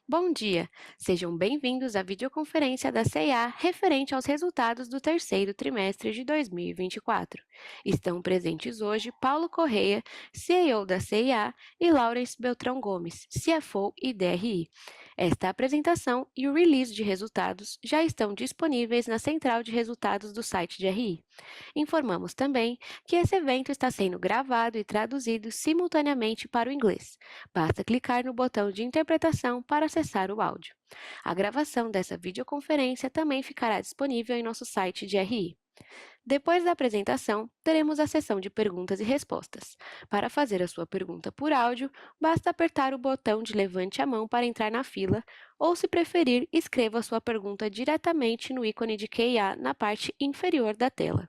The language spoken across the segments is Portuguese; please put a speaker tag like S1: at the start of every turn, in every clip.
S1: Bom dia! Sejam bem-vindos à videoconferência da CIA referente aos resultados do terceiro trimestre de 2024. Estão presentes hoje Paulo Correia, CEO da CIA, e Laurence Beltrão Gomes, CFO e DRI. Esta apresentação e o release de resultados já estão disponíveis na central de resultados do site de RI. Informamos também que esse evento está sendo gravado e traduzido simultaneamente para o inglês. Basta clicar no botão de interpretação para acessar o áudio. A gravação dessa videoconferência também ficará disponível em nosso site de RI. Depois da apresentação, teremos a sessão de perguntas e respostas. Para fazer a sua pergunta por áudio, basta apertar o botão de levante a mão para entrar na fila, ou, se preferir, escreva a sua pergunta diretamente no ícone de QA na parte inferior da tela.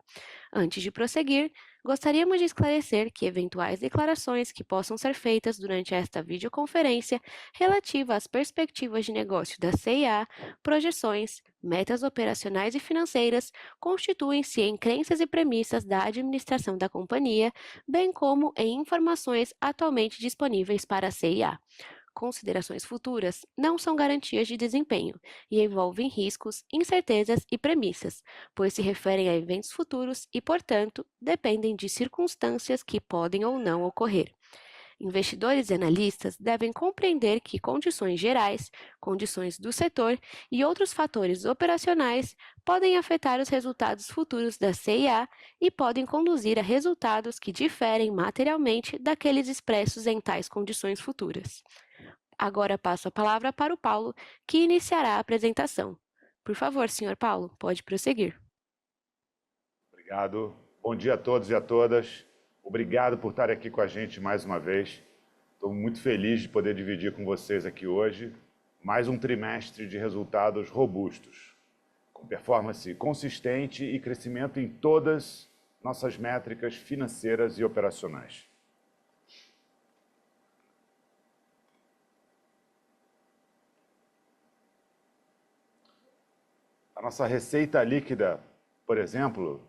S1: Antes de prosseguir, gostaríamos de esclarecer que eventuais declarações que possam ser feitas durante esta videoconferência relativa às perspectivas de negócio da CIA, projeções, metas operacionais e financeiras constituem-se em crenças e premissas da administração da companhia, bem como em informações atualmente disponíveis para a CIA. Considerações futuras não são garantias de desempenho e envolvem riscos, incertezas e premissas, pois se referem a eventos futuros e, portanto, dependem de circunstâncias que podem ou não ocorrer. Investidores e analistas devem compreender que condições gerais, condições do setor e outros fatores operacionais podem afetar os resultados futuros da CIA e podem conduzir a resultados que diferem materialmente daqueles expressos em tais condições futuras. Agora passo a palavra para o Paulo, que iniciará a apresentação. Por favor, senhor Paulo, pode prosseguir.
S2: Obrigado. Bom dia a todos e a todas. Obrigado por estar aqui com a gente mais uma vez. Estou muito feliz de poder dividir com vocês aqui hoje mais um trimestre de resultados robustos, com performance consistente e crescimento em todas nossas métricas financeiras e operacionais. A nossa receita líquida, por exemplo,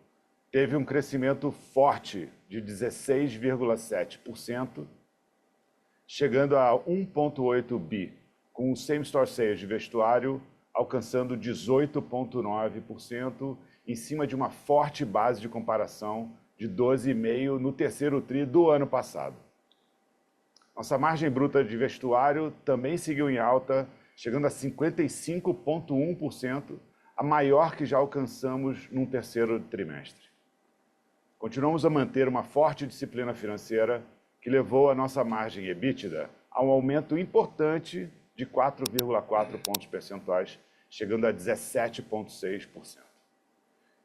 S2: teve um crescimento forte de 16,7%, chegando a 1,8 bi, com o same-store sales de vestuário alcançando 18,9%, em cima de uma forte base de comparação de 12,5% no terceiro tri do ano passado. Nossa margem bruta de vestuário também seguiu em alta, chegando a 55,1%, a maior que já alcançamos num terceiro trimestre. Continuamos a manter uma forte disciplina financeira que levou a nossa margem EBITDA a um aumento importante de 4,4 pontos percentuais, chegando a 17,6%.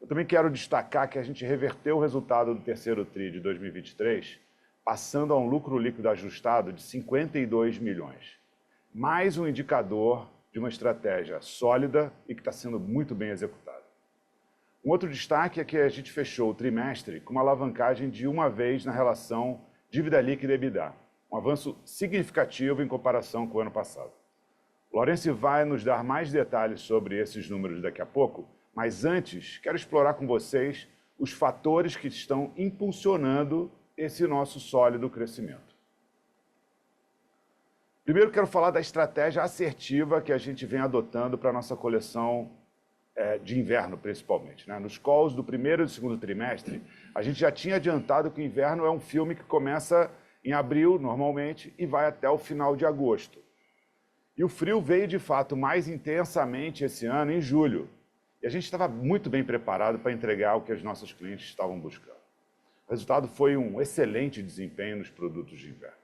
S2: Eu também quero destacar que a gente reverteu o resultado do terceiro tri de 2023, passando a um lucro líquido ajustado de 52 milhões. Mais um indicador de uma estratégia sólida e que está sendo muito bem executada. Um outro destaque é que a gente fechou o trimestre com uma alavancagem de uma vez na relação dívida líquida e EBITDA, um avanço significativo em comparação com o ano passado. O Laurence vai nos dar mais detalhes sobre esses números daqui a pouco, mas antes quero explorar com vocês os fatores que estão impulsionando esse nosso sólido crescimento. Primeiro quero falar da estratégia assertiva que a gente vem adotando para a nossa coleção de inverno, principalmente. Nos calls do primeiro e do segundo trimestre, a gente já tinha adiantado que o inverno é um filme que começa em abril, normalmente, e vai até o final de agosto. E o frio veio, de fato, mais intensamente esse ano, em julho. E a gente estava muito bem preparado para entregar o que os nossos clientes estavam buscando. O resultado foi um excelente desempenho nos produtos de inverno.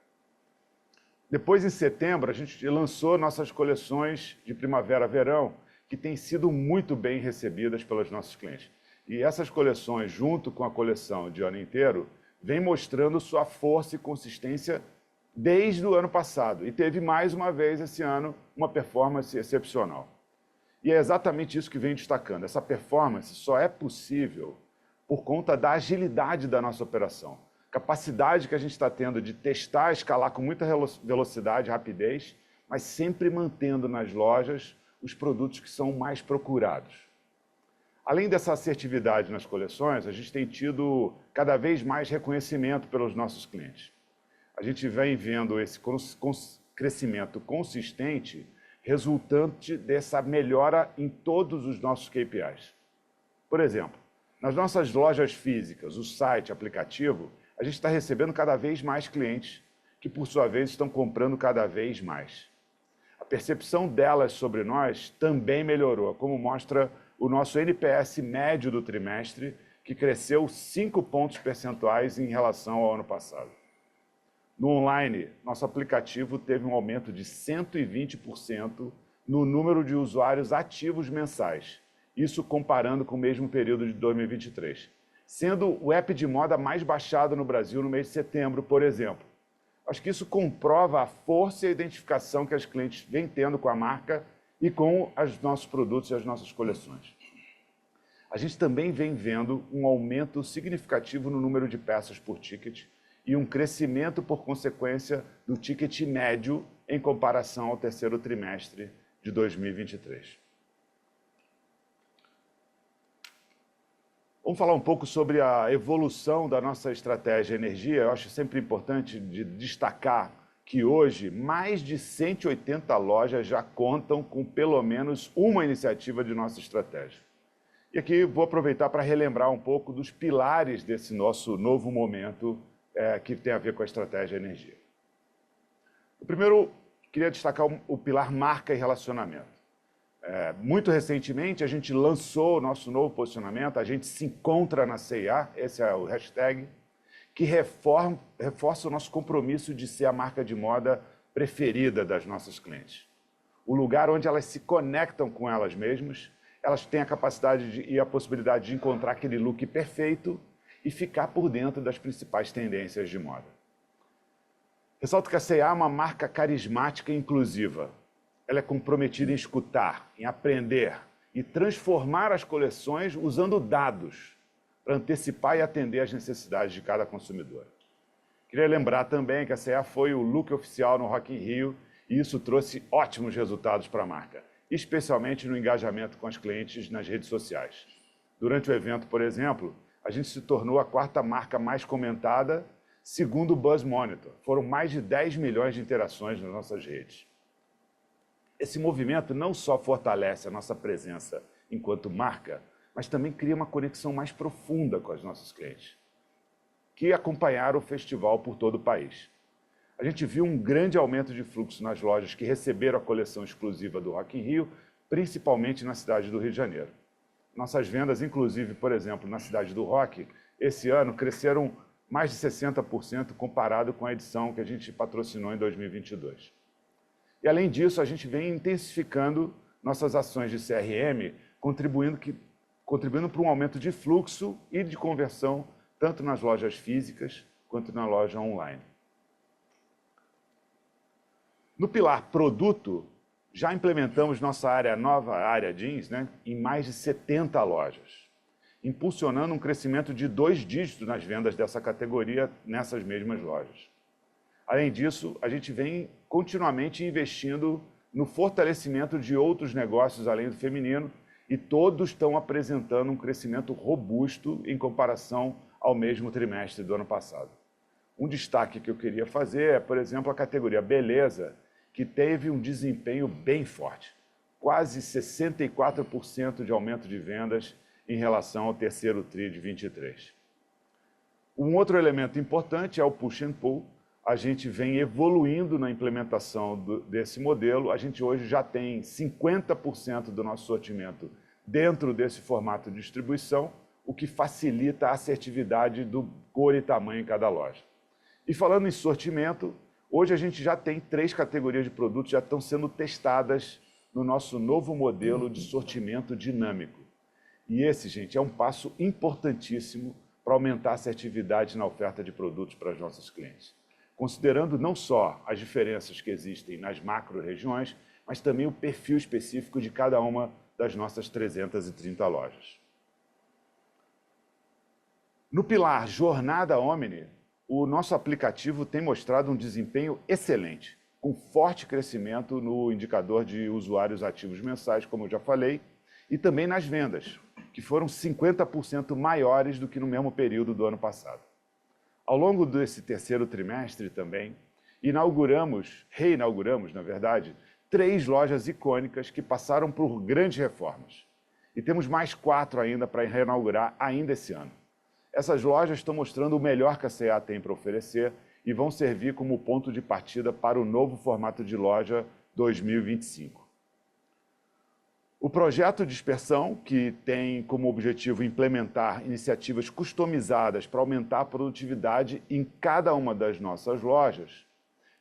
S2: Depois, em setembro, a gente lançou nossas coleções de primavera-verão, que têm sido muito bem recebidas pelos nossos clientes. E essas coleções, junto com a coleção de ano inteiro, vem mostrando sua força e consistência desde o ano passado. E teve mais uma vez esse ano uma performance excepcional. E é exatamente isso que vem destacando. Essa performance só é possível por conta da agilidade da nossa operação. Capacidade que a gente está tendo de testar, escalar com muita velocidade, rapidez, mas sempre mantendo nas lojas os produtos que são mais procurados. Além dessa assertividade nas coleções, a gente tem tido cada vez mais reconhecimento pelos nossos clientes. A gente vem vendo esse crescimento consistente resultante dessa melhora em todos os nossos KPIs. Por exemplo, nas nossas lojas físicas, o site, aplicativo, a gente está recebendo cada vez mais clientes que, por sua vez, estão comprando cada vez mais. A percepção delas sobre nós também melhorou, como mostra o nosso NPS médio do trimestre, que cresceu 5 pontos percentuais em relação ao ano passado. No online, nosso aplicativo teve um aumento de 120% no número de usuários ativos mensais, isso comparando com o mesmo período de 2023, sendo o app de moda mais baixado no Brasil no mês de setembro, por exemplo. Acho que isso comprova a força e a identificação que as clientes vêm tendo com a marca e com os nossos produtos e as nossas coleções. A gente também vem vendo um aumento significativo no número de peças por ticket e um crescimento, por consequência, do ticket médio em comparação ao terceiro trimestre de 2023. Vamos falar um pouco sobre a evolução da nossa estratégia energia. Eu acho sempre importante de destacar que hoje mais de 180 lojas já contam com pelo menos uma iniciativa de nossa estratégia. E aqui vou aproveitar para relembrar um pouco dos pilares desse nosso novo momento que tem a ver com a estratégia energia. O primeiro, queria destacar o pilar marca e relacionamento. Muito recentemente, a gente lançou o nosso novo posicionamento, a gente se encontra na C&A, esse é o hashtag, que reforça o nosso compromisso de ser a marca de moda preferida das nossas clientes. O lugar onde elas se conectam com elas mesmas, elas têm a capacidade e a possibilidade de encontrar aquele look perfeito e ficar por dentro das principais tendências de moda. Ressalto que a C&A é uma marca carismática e inclusiva. Ela é comprometida em escutar, em aprender e transformar as coleções usando dados para antecipar e atender às necessidades de cada consumidor. Queria lembrar também que a C&A foi o look oficial no Rock in Rio e isso trouxe ótimos resultados para a marca, especialmente no engajamento com as clientes nas redes sociais. Durante o evento, por exemplo, a gente se tornou a quarta marca mais comentada, segundo o Buzz Monitor. Foram mais de 10 milhões de interações nas nossas redes. Esse movimento não só fortalece a nossa presença enquanto marca, mas também cria uma conexão mais profunda com as nossas clientes, que acompanharam o festival por todo o país. A gente viu um grande aumento de fluxo nas lojas que receberam a coleção exclusiva do Rock in Rio, principalmente na cidade do Rio de Janeiro. Nossas vendas, inclusive, por exemplo, na cidade do Rock, esse ano cresceram mais de 60% comparado com a edição que a gente patrocinou em 2022. E, além disso, a gente vem intensificando nossas ações de CRM, contribuindo para um aumento de fluxo e de conversão, tanto nas lojas físicas quanto na loja online. No pilar produto, já implementamos nossa nova área jeans, em mais de 70 lojas, impulsionando um crescimento de 2 dígitos nas vendas dessa categoria nessas mesmas lojas. Além disso, a gente vem continuamente investindo no fortalecimento de outros negócios além do feminino e todos estão apresentando um crescimento robusto em comparação ao mesmo trimestre do ano passado. Um destaque que eu queria fazer é, por exemplo, a categoria beleza, que teve um desempenho bem forte, quase 64% de aumento de vendas em relação ao terceiro TRI de 23. Um outro elemento importante é o push and pull. A gente vem evoluindo na implementação desse modelo. A gente hoje já tem 50% do nosso sortimento dentro desse formato de distribuição, o que facilita a assertividade do cor e tamanho em cada loja. E falando em sortimento, hoje a gente já tem 3 categorias de produtos que já estão sendo testadas no nosso novo modelo de sortimento dinâmico. E esse, gente, é um passo importantíssimo para aumentar a assertividade na oferta de produtos para as nossas clientes, considerando não só as diferenças que existem nas macro-regiões, mas também o perfil específico de cada uma das nossas 330 lojas. No pilar Jornada Omni, o nosso aplicativo tem mostrado um desempenho excelente, com forte crescimento no indicador de usuários ativos mensais, como eu já falei, e também nas vendas, que foram 50% maiores do que no mesmo período do ano passado. Ao longo desse terceiro trimestre também, reinauguramos, na verdade, 3 lojas icônicas que passaram por grandes reformas. E temos mais 4 ainda para reinaugurar ainda esse ano. Essas lojas estão mostrando o melhor que a C&A tem para oferecer e vão servir como ponto de partida para o novo formato de loja 2025. O projeto Dispersão, que tem como objetivo implementar iniciativas customizadas para aumentar a produtividade em cada uma das nossas lojas,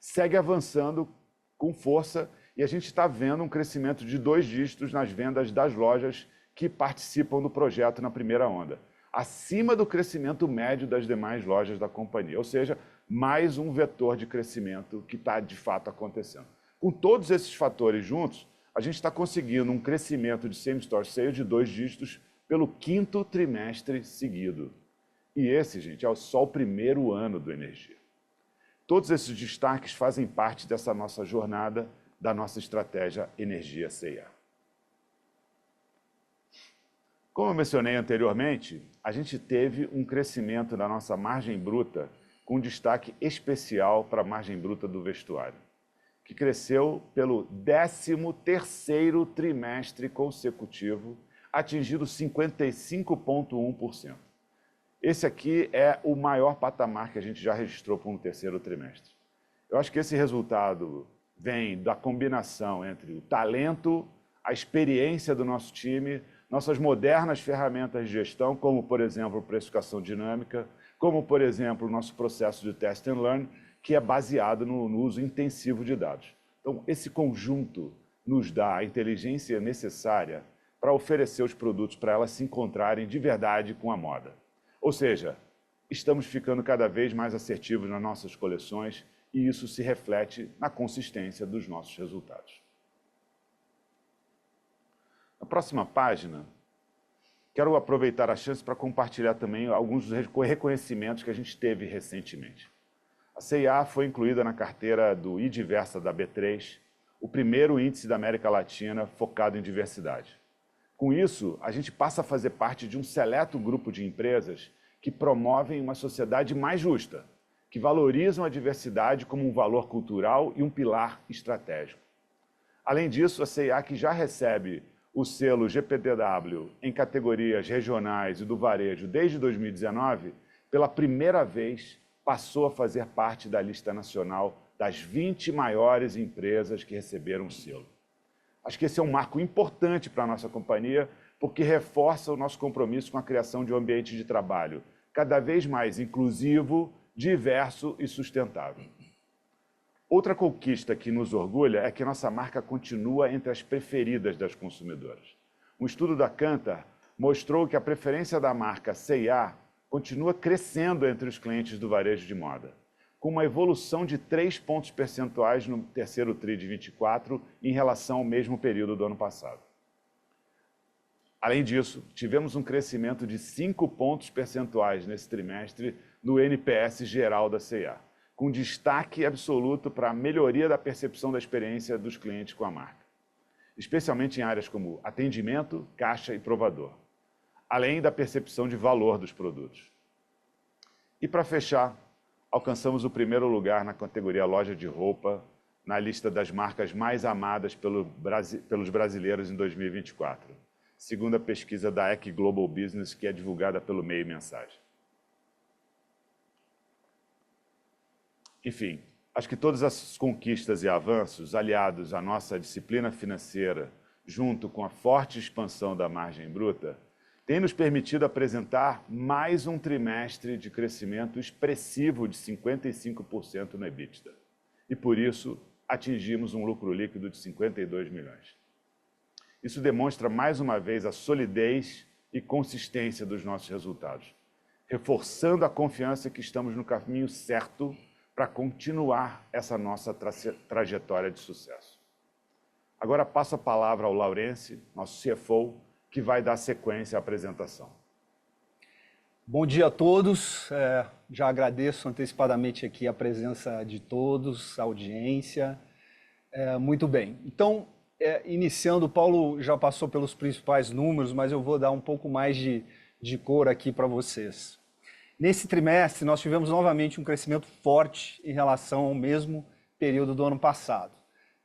S2: segue avançando com força e a gente está vendo um crescimento de 2 dígitos nas vendas das lojas que participam do projeto na primeira onda, acima do crescimento médio das demais lojas da companhia, ou seja, mais um vetor de crescimento que está de fato acontecendo. Com todos esses fatores juntos, a gente está conseguindo um crescimento de same-store sales de 2 dígitos pelo 5º trimestre seguido. E esse, gente, é só o primeiro ano do Energia. Todos esses destaques fazem parte dessa nossa jornada, da nossa estratégia Energia C&A. Como eu mencionei anteriormente, a gente teve um crescimento da nossa margem bruta com destaque especial para a margem bruta do vestuário, que cresceu pelo 13º trimestre consecutivo, atingindo 55,1%. Esse aqui é o maior patamar que a gente já registrou para um terceiro trimestre. Eu acho que esse resultado vem da combinação entre o talento, a experiência do nosso time, nossas modernas ferramentas de gestão, como, por exemplo, precificação dinâmica, como, por exemplo, o nosso processo de test and learn, que é baseado no uso intensivo de dados. Então, esse conjunto nos dá a inteligência necessária para oferecer os produtos para elas se encontrarem de verdade com a moda. Ou seja, estamos ficando cada vez mais assertivos nas nossas coleções e isso se reflete na consistência dos nossos resultados. Na próxima página, quero aproveitar a chance para compartilhar também alguns dos reconhecimentos que a gente teve recentemente. A C&A foi incluída na carteira do iDiversa da B3, o primeiro índice da América Latina focado em diversidade. Com isso, a gente passa a fazer parte de um seleto grupo de empresas que promovem uma sociedade mais justa, que valorizam a diversidade como um valor cultural e um pilar estratégico. Além disso, a C&A, que já recebe o selo GPTW em categorias regionais e do varejo desde 2019, pela primeira vez passou a fazer parte da lista nacional das 20 maiores empresas que receberam o selo. Acho que esse é um marco importante para a nossa companhia, porque reforça o nosso compromisso com a criação de um ambiente de trabalho cada vez mais inclusivo, diverso e sustentável. Outra conquista que nos orgulha é que nossa marca continua entre as preferidas das consumidoras. Um estudo da Kantar mostrou que a preferência da marca C&A continua crescendo entre os clientes do varejo de moda, com uma evolução de 3 pontos percentuais no terceiro TRI de 24 em relação ao mesmo período do ano passado. Além disso, tivemos um crescimento de 5 pontos percentuais nesse trimestre no NPS geral da C&A, com destaque absoluto para a melhoria da percepção da experiência dos clientes com a marca, especialmente em áreas como atendimento, caixa e provador, além da percepção de valor dos produtos. E para fechar, alcançamos o primeiro lugar na categoria loja de roupa, na lista das marcas mais amadas pelos brasileiros em 2024, segundo a pesquisa da EC Global Business, que é divulgada pelo Meio Mensagem. Enfim, acho que todas as conquistas e avanços, aliados à nossa disciplina financeira, junto com a forte expansão da margem bruta, têm nos permitido apresentar mais um trimestre de crescimento expressivo de 55% no EBITDA. E, por isso, atingimos um lucro líquido de 52 milhões. Isso demonstra, mais uma vez, a solidez e consistência dos nossos resultados, reforçando a confiança que estamos no caminho certo para continuar essa nossa trajetória de sucesso. Agora passo a palavra ao Laurence, nosso CFO, que vai dar sequência à apresentação.
S3: Bom dia a todos. Já agradeço antecipadamente aqui a presença de todos, a audiência. Muito bem. Então, iniciando, o Paulo já passou pelos principais números, mas eu vou dar um pouco mais de cor aqui para vocês. Nesse trimestre, nós tivemos novamente um crescimento forte em relação ao mesmo período do ano passado.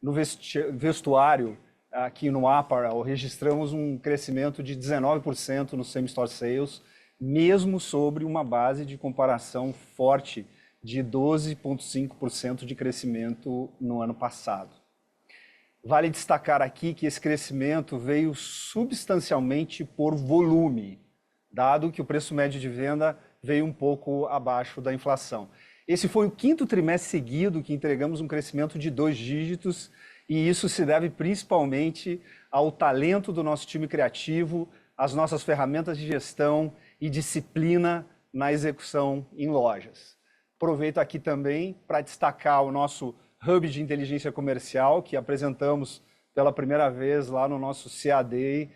S3: No vestuário, aqui no Apparel, registramos um crescimento de 19% no same-store sales, mesmo sobre uma base de comparação forte de 12,5% de crescimento no ano passado. Vale destacar aqui que esse crescimento veio substancialmente por volume, dado que o preço médio de venda veio um pouco abaixo da inflação. Esse foi o 5º trimestre seguido que entregamos um crescimento de 2 dígitos, e isso se deve principalmente ao talento do nosso time criativo, às nossas ferramentas de gestão e disciplina na execução em lojas. Aproveito aqui também para destacar o nosso Hub de Inteligência Comercial, que apresentamos pela primeira vez lá no nosso CAD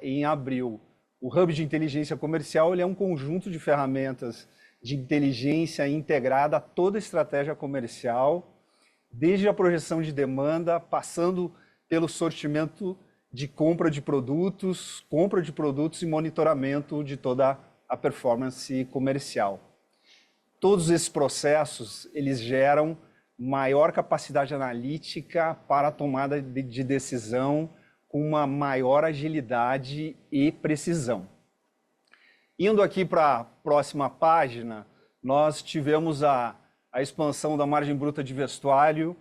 S3: em abril. O Hub de Inteligência Comercial ele é um conjunto de ferramentas de inteligência integrada a toda a estratégia comercial, desde a projeção de demanda, passando pelo sortimento de compra de produtos e monitoramento de toda a performance comercial. Todos esses processos, eles geram maior capacidade analítica para a tomada de decisão com uma maior agilidade e precisão. Indo aqui para a próxima página, nós tivemos a expansão da margem bruta de vestuário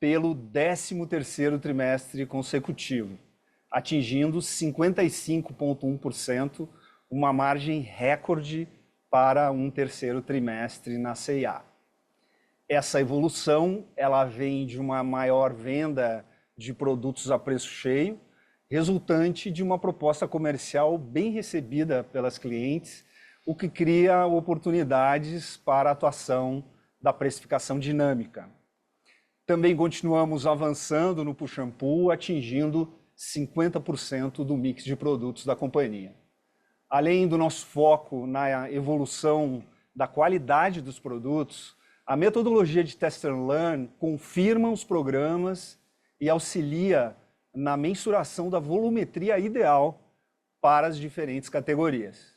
S3: pelo 13º trimestre consecutivo, atingindo 55,1%, uma margem recorde para um terceiro trimestre na C&A. Essa evolução ela vem de uma maior venda de produtos a preço cheio, resultante de uma proposta comercial bem recebida pelas clientes, o que cria oportunidades para a atuação da precificação dinâmica. Também continuamos avançando no push and pull, atingindo 50% do mix de produtos da companhia. Além do nosso foco na evolução da qualidade dos produtos, a metodologia de Test and Learn confirma os programas e auxilia na mensuração da volumetria ideal para as diferentes categorias.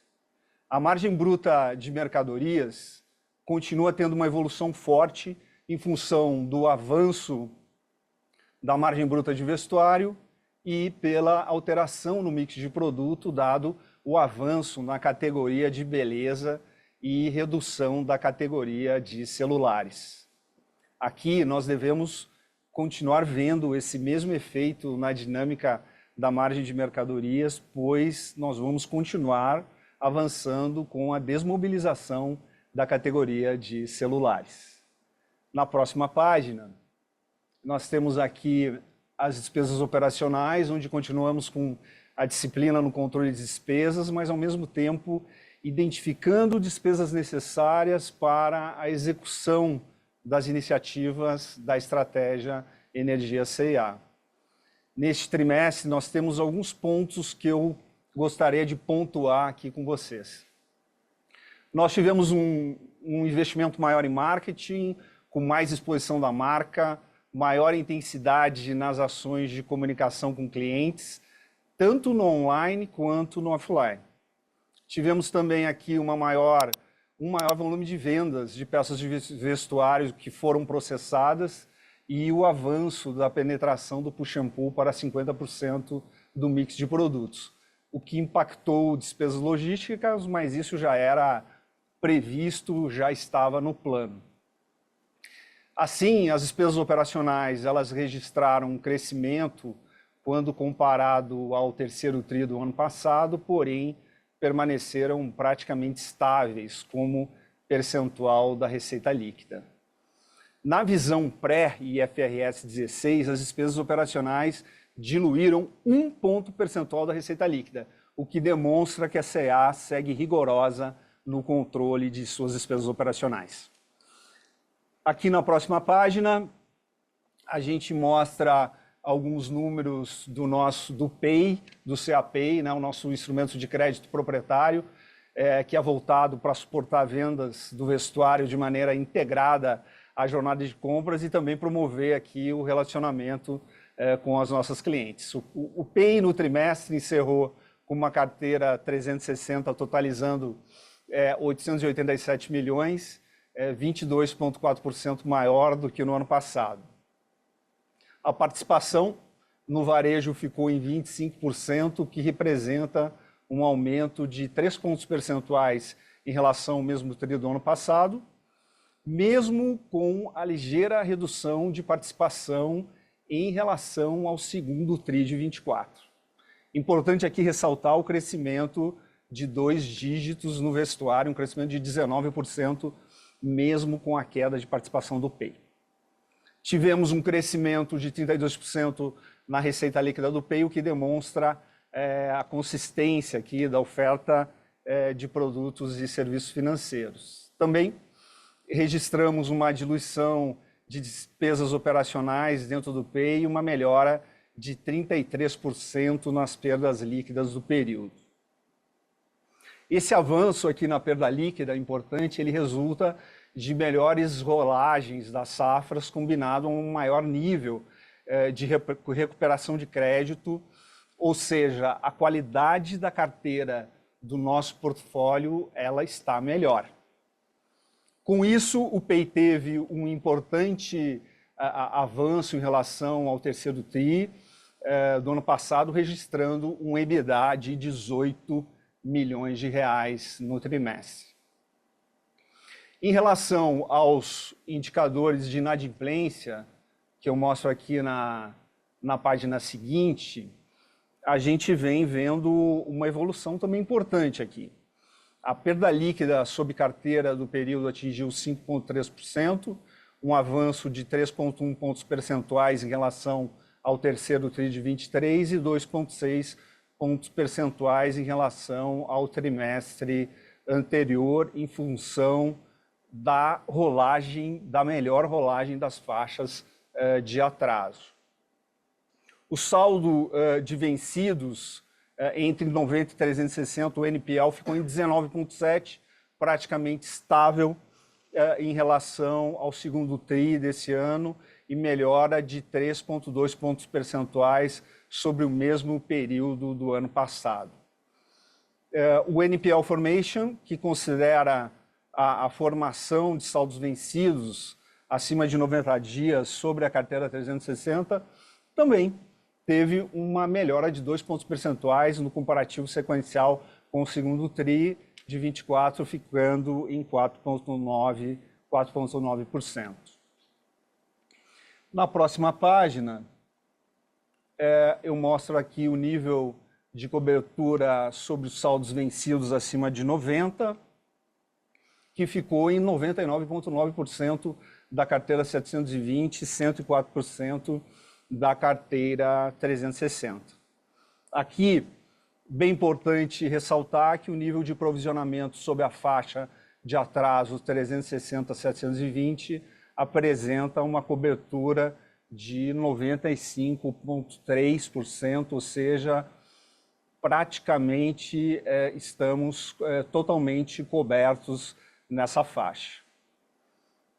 S3: A margem bruta de mercadorias continua tendo uma evolução forte em função do avanço da margem bruta de vestuário e pela alteração no mix de produto, dado o avanço na categoria de beleza e redução da categoria de celulares. Aqui nós devemos continuar vendo esse mesmo efeito na dinâmica da margem de mercadorias, pois nós vamos continuar avançando com a desmobilização da categoria de celulares. Na próxima página, nós temos aqui as despesas operacionais, onde continuamos com a disciplina no controle de despesas, mas ao mesmo tempo identificando despesas necessárias para a execução das iniciativas da estratégia Energia C&A. Neste trimestre, nós temos alguns pontos que eu gostaria de pontuar aqui com vocês. Nós tivemos um investimento maior em marketing, com mais exposição da marca, maior intensidade nas ações de comunicação com clientes, tanto no online quanto no offline. Tivemos também aqui um maior volume de vendas de peças de vestuário que foram processadas e o avanço da penetração do push and pull para 50% do mix de produtos, o que impactou despesas logísticas, mas isso já era previsto, já estava no plano. Assim, as despesas operacionais elas registraram um crescimento quando comparado ao terceiro tri do ano passado, porém permaneceram praticamente estáveis como percentual da receita líquida. Na visão pré-IFRS 16, as despesas operacionais diluíram 1 ponto percentual da receita líquida, o que demonstra que a C&A segue rigorosa no controle de suas despesas operacionais. Aqui na próxima página, a gente mostra alguns números do PEI, do CAPEI, né, o nosso instrumento de crédito proprietário, que é voltado para suportar vendas do vestuário de maneira integrada à jornada de compras e também promover aqui o relacionamento com as nossas clientes. O PEI no trimestre encerrou com uma carteira 360, totalizando 887 milhões, 22,4% maior do que no ano passado. A participação no varejo ficou em 25%, o que representa um aumento de 3 pontos percentuais em relação ao mesmo período do ano passado, mesmo com a ligeira redução de participação em relação ao segundo TRI de 24. Importante aqui ressaltar o crescimento de 2 dígitos no vestuário, um crescimento de 19%, mesmo com a queda de participação do PEI. Tivemos um crescimento de 32% na receita líquida do PEI, o que demonstra a consistência aqui da oferta de produtos e serviços financeiros. Também registramos uma diluição de despesas operacionais dentro do PEI e uma melhora de 33% nas perdas líquidas do período. Esse avanço aqui na perda líquida importante, ele resulta de melhores rolagens das safras combinado a um maior nível de recuperação de crédito, ou seja, a qualidade da carteira do nosso portfólio ela está melhor. Com isso, o PEI teve um importante avanço em relação ao terceiro TRI do ano passado, registrando um EBITDA de 18 milhões de reais no trimestre. Em relação aos indicadores de inadimplência, que eu mostro aqui na página seguinte, a gente vem vendo uma evolução também importante aqui. A perda líquida sob carteira do período atingiu 5,3%, um avanço de 3,1 pontos percentuais em relação ao terceiro TRI de 23 e 2,6 pontos percentuais em relação ao trimestre anterior, em função da melhor rolagem das faixas de atraso. O saldo de vencidos entre 90 e 360, o NPL ficou em 19,7, praticamente estável em relação ao segundo TRI desse ano e melhora de 3,2 pontos percentuais sobre o mesmo período do ano passado. O NPL Formation, que considera a formação de saldos vencidos acima de 90 dias sobre a carteira 360, também teve uma melhora de 2 pontos percentuais no comparativo sequencial com o segundo TRI de 24, ficando em 4,9%. Na próxima página, eu mostro aqui o nível de cobertura sobre os saldos vencidos acima de 90, que ficou em 99,9% da carteira 720 e 104% da carteira 360. Aqui, bem importante ressaltar que o nível de provisionamento sob a faixa de atraso 360 a 720 apresenta uma cobertura de 95,3%, ou seja, praticamente estamos totalmente cobertos nessa faixa.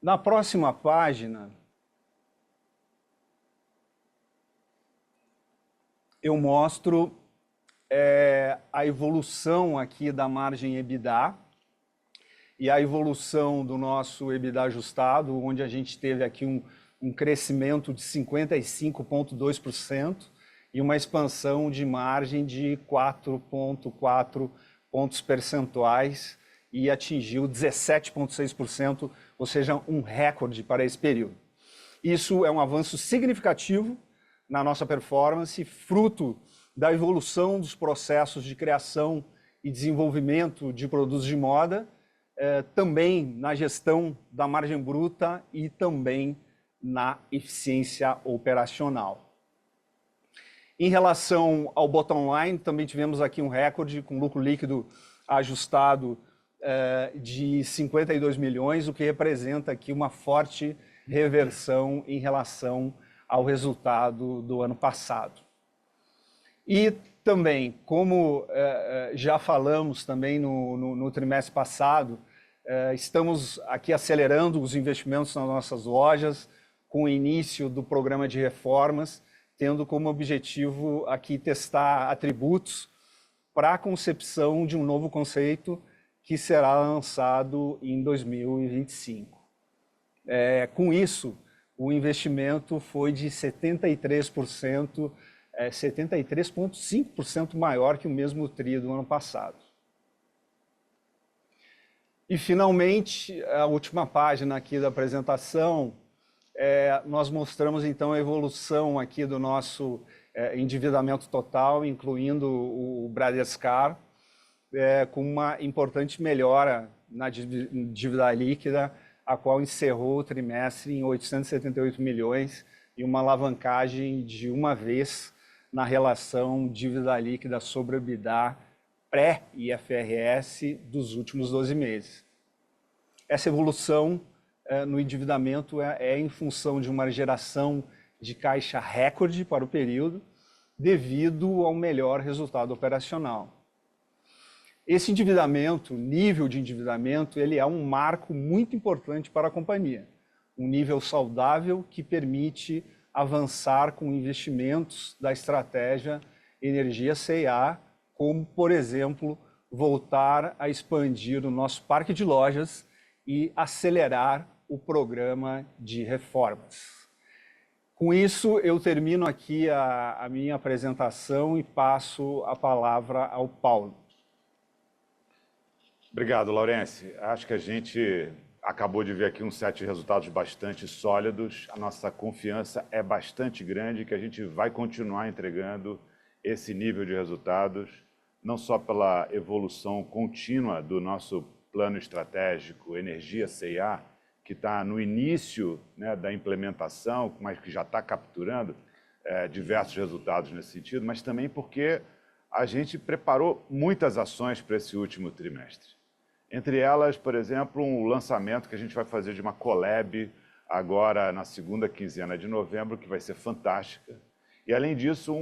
S3: Na próxima página, eu mostro a evolução aqui da margem EBITDA e a evolução do nosso EBITDA ajustado, onde a gente teve aqui um crescimento de 55,2% e uma expansão de margem de 4,4 pontos percentuais e atingiu 17,6%, ou seja, um recorde para esse período. Isso é um avanço significativo na nossa performance, fruto da evolução dos processos de criação e desenvolvimento de produtos de moda, também na gestão da margem bruta e também na eficiência operacional. Em relação ao bottom line, também tivemos aqui um recorde com lucro líquido ajustado de 52 milhões, o que representa aqui uma forte reversão em relação ao resultado do ano passado. E também, como já falamos também no trimestre passado, estamos aqui acelerando os investimentos nas nossas lojas com o início do programa de reformas, tendo como objetivo aqui testar atributos para a concepção de um novo conceito que será lançado em 2025. Com isso, o investimento foi de 73%, 73,5% maior que o mesmo TRI do ano passado. E, finalmente, a última página aqui da apresentação, nós mostramos, então, a evolução aqui do nosso endividamento total, incluindo o Bradescar, com uma importante melhora na dívida líquida, a qual encerrou o trimestre em 878 milhões e uma alavancagem de uma vez na relação dívida líquida sobre EBITDA pré-IFRS dos últimos 12 meses. Essa evolução no endividamento é em função de uma geração de caixa recorde para o período, devido ao melhor resultado operacional. Esse endividamento, nível de endividamento, ele é um marco muito importante para a companhia. Um nível saudável que permite avançar com investimentos da estratégia Energia C&A, como, por exemplo, voltar a expandir o nosso parque de lojas e acelerar o programa de reformas. Com isso, eu termino aqui a minha apresentação e passo a palavra ao Paulo.
S2: Obrigado, Laurence. Acho que a gente acabou de ver aqui um set de resultados bastante sólidos. A nossa confiança é bastante grande que a gente vai continuar entregando esse nível de resultados, não só pela evolução contínua do nosso plano estratégico Energia C&A, que está no início, né, da implementação, mas que já está capturando diversos resultados nesse sentido, mas também porque a gente preparou muitas ações para esse último trimestre. Entre elas, por exemplo, um lançamento que a gente vai fazer de uma collab agora na segunda quinzena de novembro, que vai ser fantástica. E, além disso,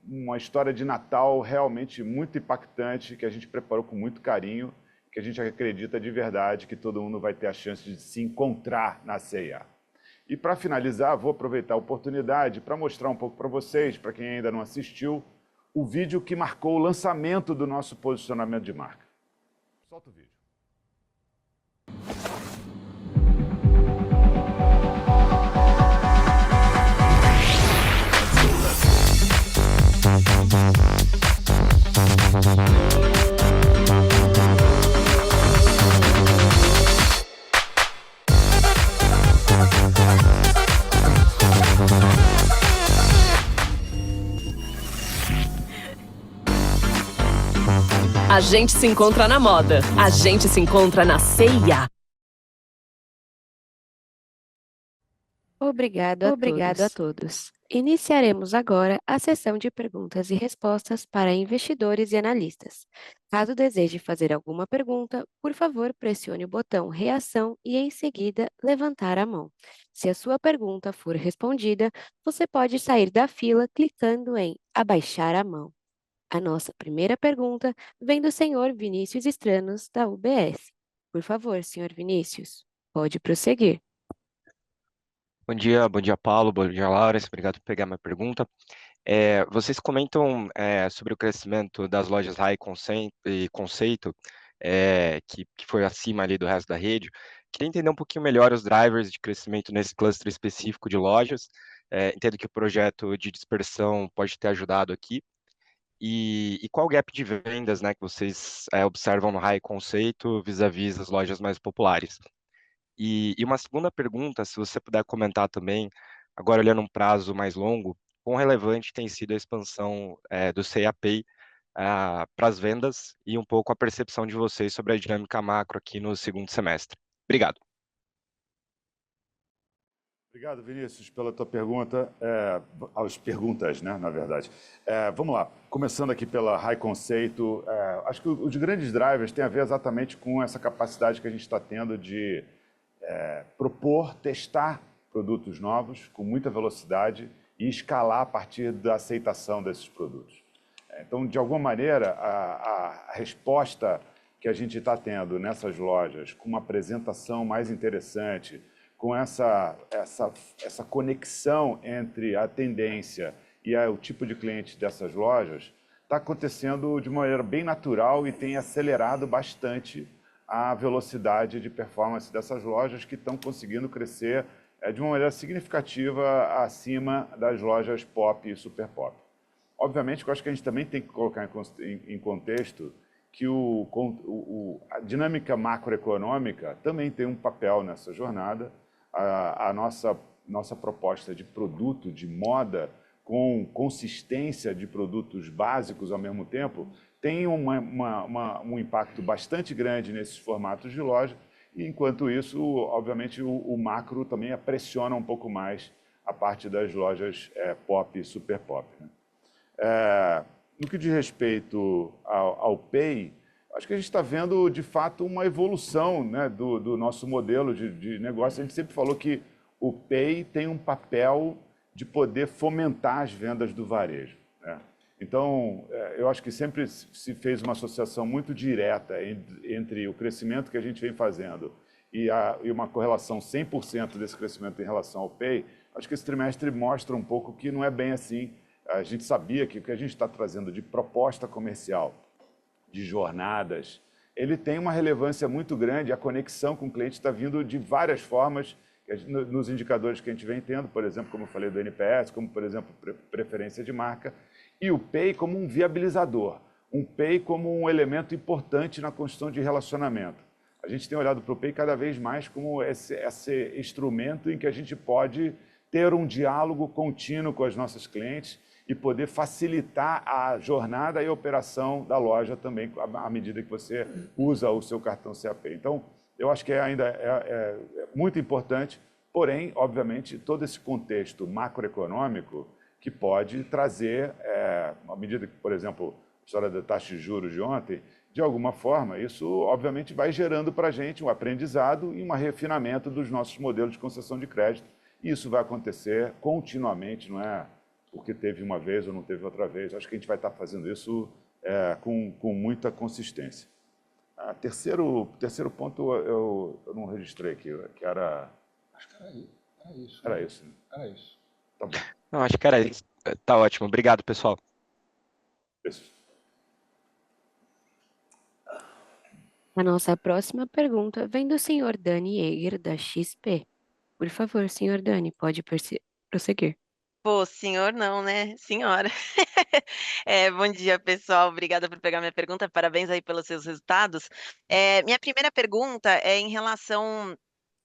S2: uma história de Natal realmente muito impactante, que a gente preparou com muito carinho, que a gente acredita de verdade que todo mundo vai ter a chance de se encontrar na C&A. E, para finalizar, vou aproveitar a oportunidade para mostrar um pouco para vocês, para quem ainda não assistiu, o vídeo que marcou o lançamento do nosso posicionamento de marca. Solta o vídeo.
S4: A gente se encontra na moda. A gente se encontra na C&A.
S1: Obrigado a todos. Iniciaremos agora a sessão de perguntas e respostas para investidores e analistas. Caso deseje fazer alguma pergunta, por favor, pressione o botão Reação e, em seguida, levantar a mão. Se a sua pergunta for respondida, você pode sair da fila clicando em Abaixar a mão. A nossa primeira pergunta vem do senhor Vinícius Stranos, da UBS. Por favor, senhor Vinícius, pode prosseguir.
S5: Bom dia, Paulo, bom dia, Laura, obrigado por pegar minha pergunta. Vocês comentam sobre o crescimento das lojas High e Conceito, que foi acima ali do resto da rede. Queria entender um pouquinho melhor os drivers de crescimento nesse cluster específico de lojas. Entendo que o projeto de dispersão pode ter ajudado aqui. E qual o gap de vendas, né, que vocês observam no High Conceito vis-à-vis as lojas mais populares? E uma segunda pergunta, se você puder comentar também, agora olhando um prazo mais longo, quão relevante tem sido a expansão do C&A Pay para as vendas e um pouco a percepção de vocês sobre a dinâmica macro aqui no segundo semestre. Obrigado.
S2: Obrigado, Vinícius, pela tua pergunta, as perguntas, né, na verdade. Vamos lá, começando aqui pela High Conceito, acho que os grandes drivers têm a ver exatamente com essa capacidade que a gente está tendo de propor, testar produtos novos com muita velocidade e escalar a partir da aceitação desses produtos. Então, de alguma maneira, a resposta que a gente está tendo nessas lojas, com uma apresentação mais interessante, com essa conexão entre a tendência e o tipo de cliente dessas lojas, está acontecendo de maneira bem natural e tem acelerado bastante a velocidade de performance dessas lojas que estão conseguindo crescer de uma maneira significativa acima das lojas pop e super pop. Obviamente, eu acho que a gente também tem que colocar em contexto que a dinâmica macroeconômica também tem um papel nessa jornada. A nossa proposta de produto, de moda, com consistência de produtos básicos ao mesmo tempo, tem um impacto bastante grande nesses formatos de loja, e enquanto isso, obviamente, o macro também pressiona um pouco mais a parte das lojas pop e super pop, né? No que diz respeito ao Pay, acho que a gente está vendo, de fato, uma evolução, né, do nosso modelo de negócio. A gente sempre falou que o Pay tem um papel de poder fomentar as vendas do varejo, né? Então, eu acho que sempre se fez uma associação muito direta entre o crescimento que a gente vem fazendo e uma correlação 100% desse crescimento em relação ao Pay. Acho que esse trimestre mostra um pouco que não é bem assim. A gente sabia que o que a gente está trazendo de proposta comercial, de jornadas, ele tem uma relevância muito grande. A conexão com o cliente está vindo de várias formas, nos indicadores que a gente vem tendo, por exemplo, como eu falei do NPS, como, por exemplo, preferência de marca, e o Pay como um viabilizador, um Pay como um elemento importante na construção de relacionamento. A gente tem olhado para o Pay cada vez mais como esse instrumento em que a gente pode ter um diálogo contínuo com as nossas clientes e poder facilitar a jornada e a operação da loja também, à medida que você usa o seu cartão CAP. Então, eu acho que ainda é muito importante, porém, obviamente, todo esse contexto macroeconômico que pode trazer, à medida que, por exemplo, a história da taxa de juros de ontem, de alguma forma, isso obviamente vai gerando para a gente um aprendizado e um refinamento dos nossos modelos de concessão de crédito. E isso vai acontecer continuamente, não é porque teve uma vez ou não teve outra vez. Acho que a gente vai estar fazendo isso com muita consistência. Terceiro ponto eu não registrei aqui, que era...
S3: Acho que era isso.
S2: Era isso, né?
S3: Era isso.
S2: Tá bom.
S5: Não, acho que era isso. Tá ótimo. Obrigado, pessoal.
S2: Isso.
S1: A nossa próxima pergunta vem do senhor Dani Yeager, da XP. Por favor, senhor Dani, pode prosseguir.
S6: Pô, senhor não, né? Senhora. Bom dia, pessoal. Obrigada por pegar minha pergunta. Parabéns aí pelos seus resultados. Minha primeira pergunta é em relação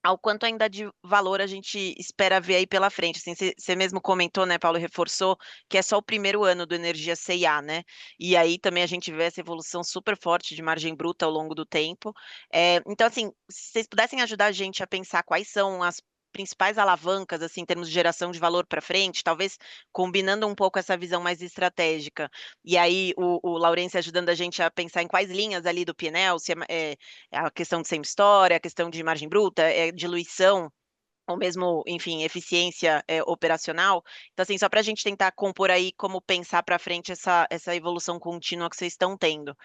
S6: ao quanto ainda de valor a gente espera ver aí pela frente. Assim, você mesmo comentou, né, Paulo, reforçou que é só o primeiro ano do Energia C&A, né? E aí também a gente vê essa evolução super forte de margem bruta ao longo do tempo. Então, assim, se vocês pudessem ajudar a gente a pensar quais são as principais alavancas, assim, em termos de geração de valor para frente, talvez combinando um pouco essa visão mais estratégica. E aí o Laurence ajudando a gente a pensar em quais linhas ali do P&L, se é a questão de same store, a questão de margem bruta, diluição, ou mesmo, enfim, eficiência operacional. Então, assim, só para a gente tentar compor aí como pensar para frente essa evolução contínua que vocês estão tendo.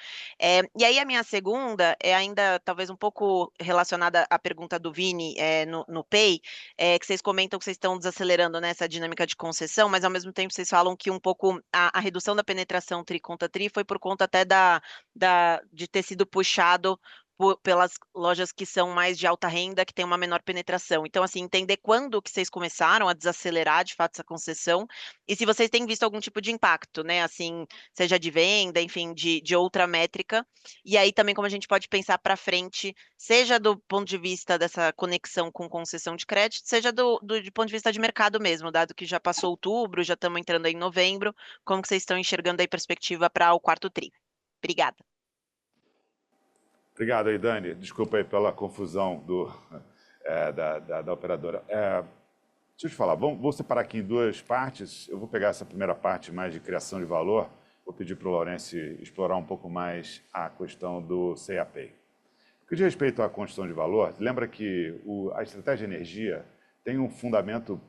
S6: E aí a minha segunda é ainda talvez um pouco relacionada à pergunta do Vini no Pay, que vocês comentam que vocês estão desacelerando nessa dinâmica de concessão, mas ao mesmo tempo vocês falam que um pouco a redução da penetração tri contra tri foi por conta até de ter sido puxado pelas lojas que são mais de alta renda, que tem uma menor penetração. Então, assim, entender quando que vocês começaram a desacelerar, de fato, essa concessão, e se vocês têm visto algum tipo de impacto, né, assim, seja de venda, enfim, de outra métrica, e aí também como a gente pode pensar para frente, seja do ponto de vista dessa conexão com concessão de crédito, seja do ponto de vista de mercado mesmo, dado que já passou outubro, já estamos entrando aí em novembro, como que vocês estão enxergando aí perspectiva para o quarto tri? Obrigada.
S2: Obrigado aí, Dani. Desculpa aí pela confusão da operadora. Deixa eu te falar, vou separar aqui em duas partes. Eu vou pegar essa primeira parte mais de criação de valor. Vou pedir para o Laurence explorar um pouco mais a questão do CAP. No que diz respeito à construção de valor, lembra que a estratégia de energia tem um fundamento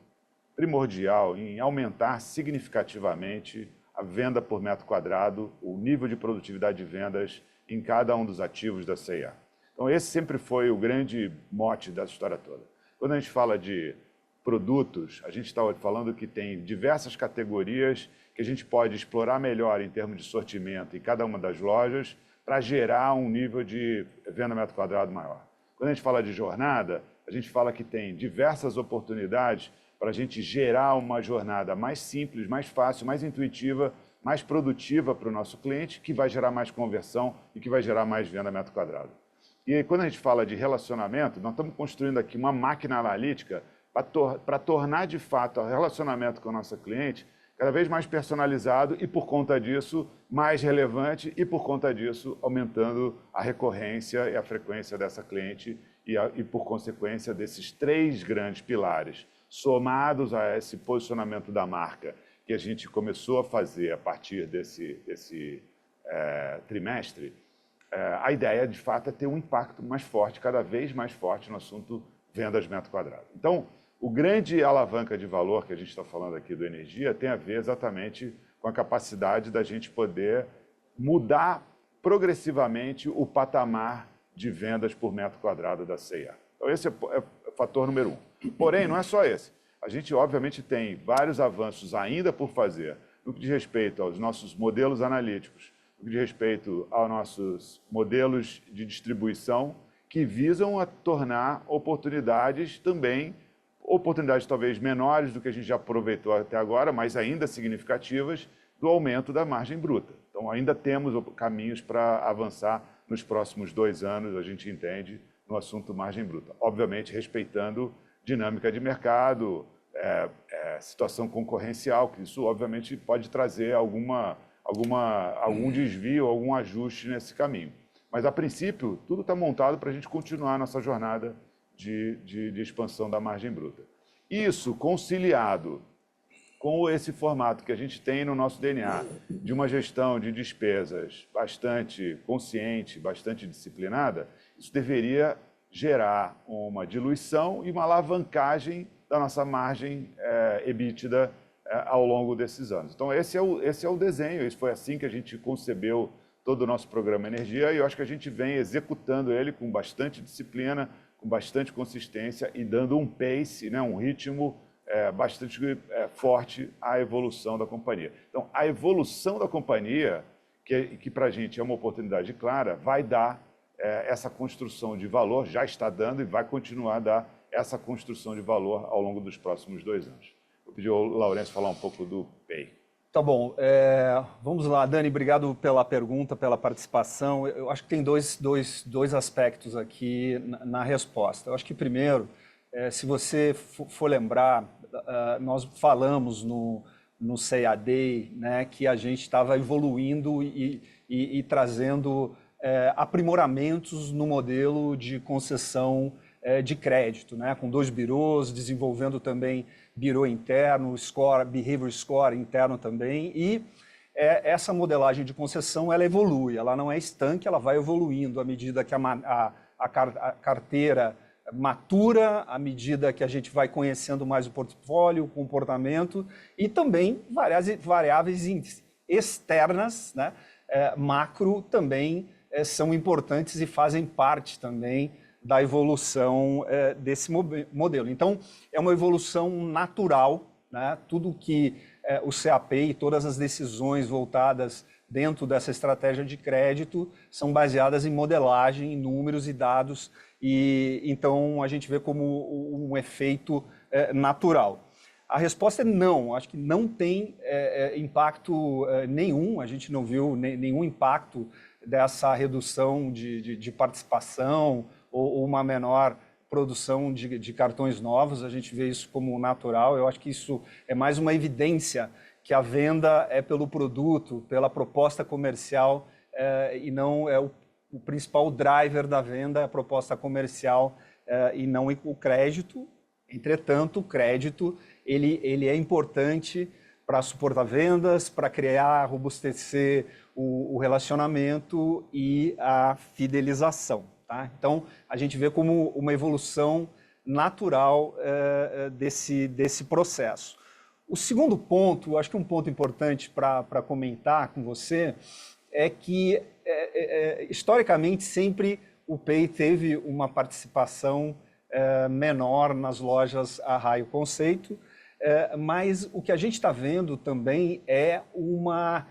S2: primordial em aumentar significativamente a venda por metro quadrado, o nível de produtividade de vendas em cada um dos ativos da C&A. Então, esse sempre foi o grande mote dessa história toda. Quando a gente fala de produtos, a gente está falando que tem diversas categorias que a gente pode explorar melhor em termos de sortimento em cada uma das lojas para gerar um nível de venda metro quadrado maior. Quando a gente fala de jornada, a gente fala que tem diversas oportunidades para a gente gerar uma jornada mais simples, mais fácil, mais intuitiva, mais produtiva para o nosso cliente, que vai gerar mais conversão e que vai gerar mais venda metro quadrado. E quando a gente fala de relacionamento, nós estamos construindo aqui uma máquina analítica para tornar de fato o relacionamento com a nossa cliente cada vez mais personalizado e, por conta disso, mais relevante e, por conta disso, aumentando a recorrência e a frequência dessa cliente e por consequência, desses 3 grandes pilares, somados a esse posicionamento da marca que a gente começou a fazer a partir desse trimestre, a ideia, de fato, é ter um impacto mais forte, cada vez mais forte no assunto vendas metro quadrado. Então, o grande alavanca de valor que a gente está falando aqui do Energia tem a ver exatamente com a capacidade da gente poder mudar progressivamente o patamar de vendas por metro quadrado da C&A. Então, esse é o fator número 1. Porém, não é só esse. A gente, obviamente, tem vários avanços ainda por fazer no que diz respeito aos nossos modelos analíticos, no que diz respeito aos nossos modelos de distribuição, que visam a tornar oportunidades também, oportunidades talvez menores do que a gente já aproveitou até agora, mas ainda significativas, do aumento da margem bruta. Então, ainda temos caminhos para avançar nos próximos 2 anos, a gente entende, no assunto margem bruta. Obviamente, respeitando dinâmica de mercado, situação concorrencial, que isso, obviamente, pode trazer algum desvio, algum ajuste nesse caminho. Mas, a princípio, tudo está montado para a gente continuar a nossa jornada de expansão da margem bruta. Isso conciliado com esse formato que a gente tem no nosso DNA, de uma gestão de despesas bastante consciente, bastante disciplinada, isso deveria gerar uma diluição e uma alavancagem da nossa margem EBITDA ao longo desses anos. Então, esse é o desenho, isso foi assim que a gente concebeu todo o nosso programa Energia, e eu acho que a gente vem executando ele com bastante disciplina, com bastante consistência e dando um pace, né, um ritmo bastante forte à evolução da companhia. Então, a evolução da companhia, que para a gente é uma oportunidade clara, vai dar essa construção de valor, já está dando e vai continuar a dar essa construção de valor ao longo dos próximos 2 anos. Vou pedir ao Laurence falar um pouco do PEI.
S3: Tá bom, vamos lá, Dani, obrigado pela pergunta, pela participação. Eu acho que tem dois aspectos aqui na resposta. Eu acho que primeiro, se você for lembrar, nós falamos no C&A Day, né, que a gente estava evoluindo e trazendo aprimoramentos no modelo de concessão de crédito, né, com 2 birôs, desenvolvendo também birô interno, behavior score interno também, e essa modelagem de concessão ela evolui, ela não é estanque, ela vai evoluindo à medida que a carteira matura, à medida que a gente vai conhecendo mais o portfólio, o comportamento e também variáveis externas, né, macro também são importantes e fazem parte também da evolução desse modelo. Então, é uma evolução natural, né? Tudo que o CAP e todas as decisões voltadas dentro dessa estratégia de crédito são baseadas em modelagem, em números e dados, e então a gente vê como um efeito natural. A resposta é não, acho que não tem impacto nenhum, a gente não viu nenhum impacto dessa redução de participação ou uma menor produção de cartões novos, a gente vê isso como natural. Eu acho que isso é mais uma evidência que a venda é pelo produto, pela proposta comercial, e não é o principal driver da venda, é a proposta comercial e não o crédito. Entretanto, o crédito ele é importante para suportar vendas, para criar, robustecer o relacionamento e a fidelização. Tá? Então, a gente vê como uma evolução natural desse processo. O segundo ponto, acho que um ponto importante para comentar com você, é que, historicamente, sempre o PEI teve uma participação menor nas lojas Arraio Conceito, mas o que a gente está vendo também é uma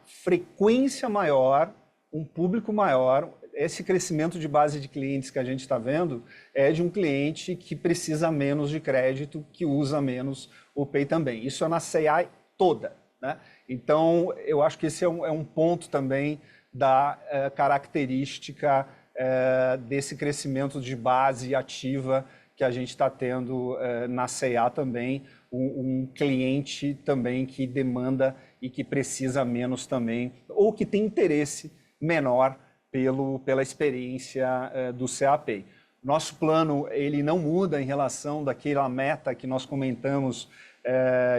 S3: frequência maior, um público maior, esse crescimento de base de clientes que a gente está vendo é de um cliente que precisa menos de crédito, que usa menos o Pay também. Isso é na C&I toda, né? Então, eu acho que esse é um ponto também da característica desse crescimento de base ativa que a gente está tendo na C&A também, um cliente também que demanda e que precisa menos também, ou que tem interesse menor pela experiência do CA-Pay. Nosso plano ele não muda em relação daquela meta que nós comentamos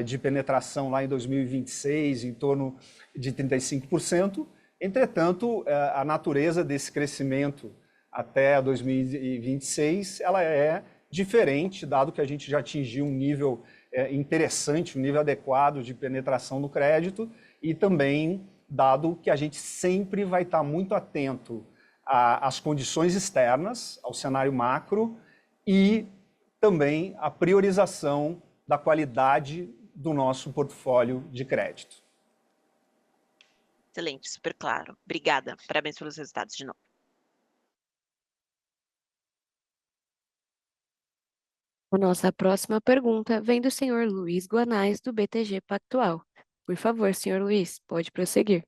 S3: de penetração lá em 2026, em torno de 35%. Entretanto, a natureza desse crescimento até 2026, ela é diferente, dado que a gente já atingiu um nível interessante, um nível adequado de penetração do crédito, e também dado que a gente sempre vai estar muito atento às condições externas, ao cenário macro, e também à priorização da qualidade do nosso portfólio de crédito.
S6: Excelente, super claro. Obrigada. Parabéns pelos resultados de novo.
S1: A nossa próxima pergunta vem do senhor Luiz Guanais, do BTG Pactual. Por favor, senhor Luiz, pode prosseguir.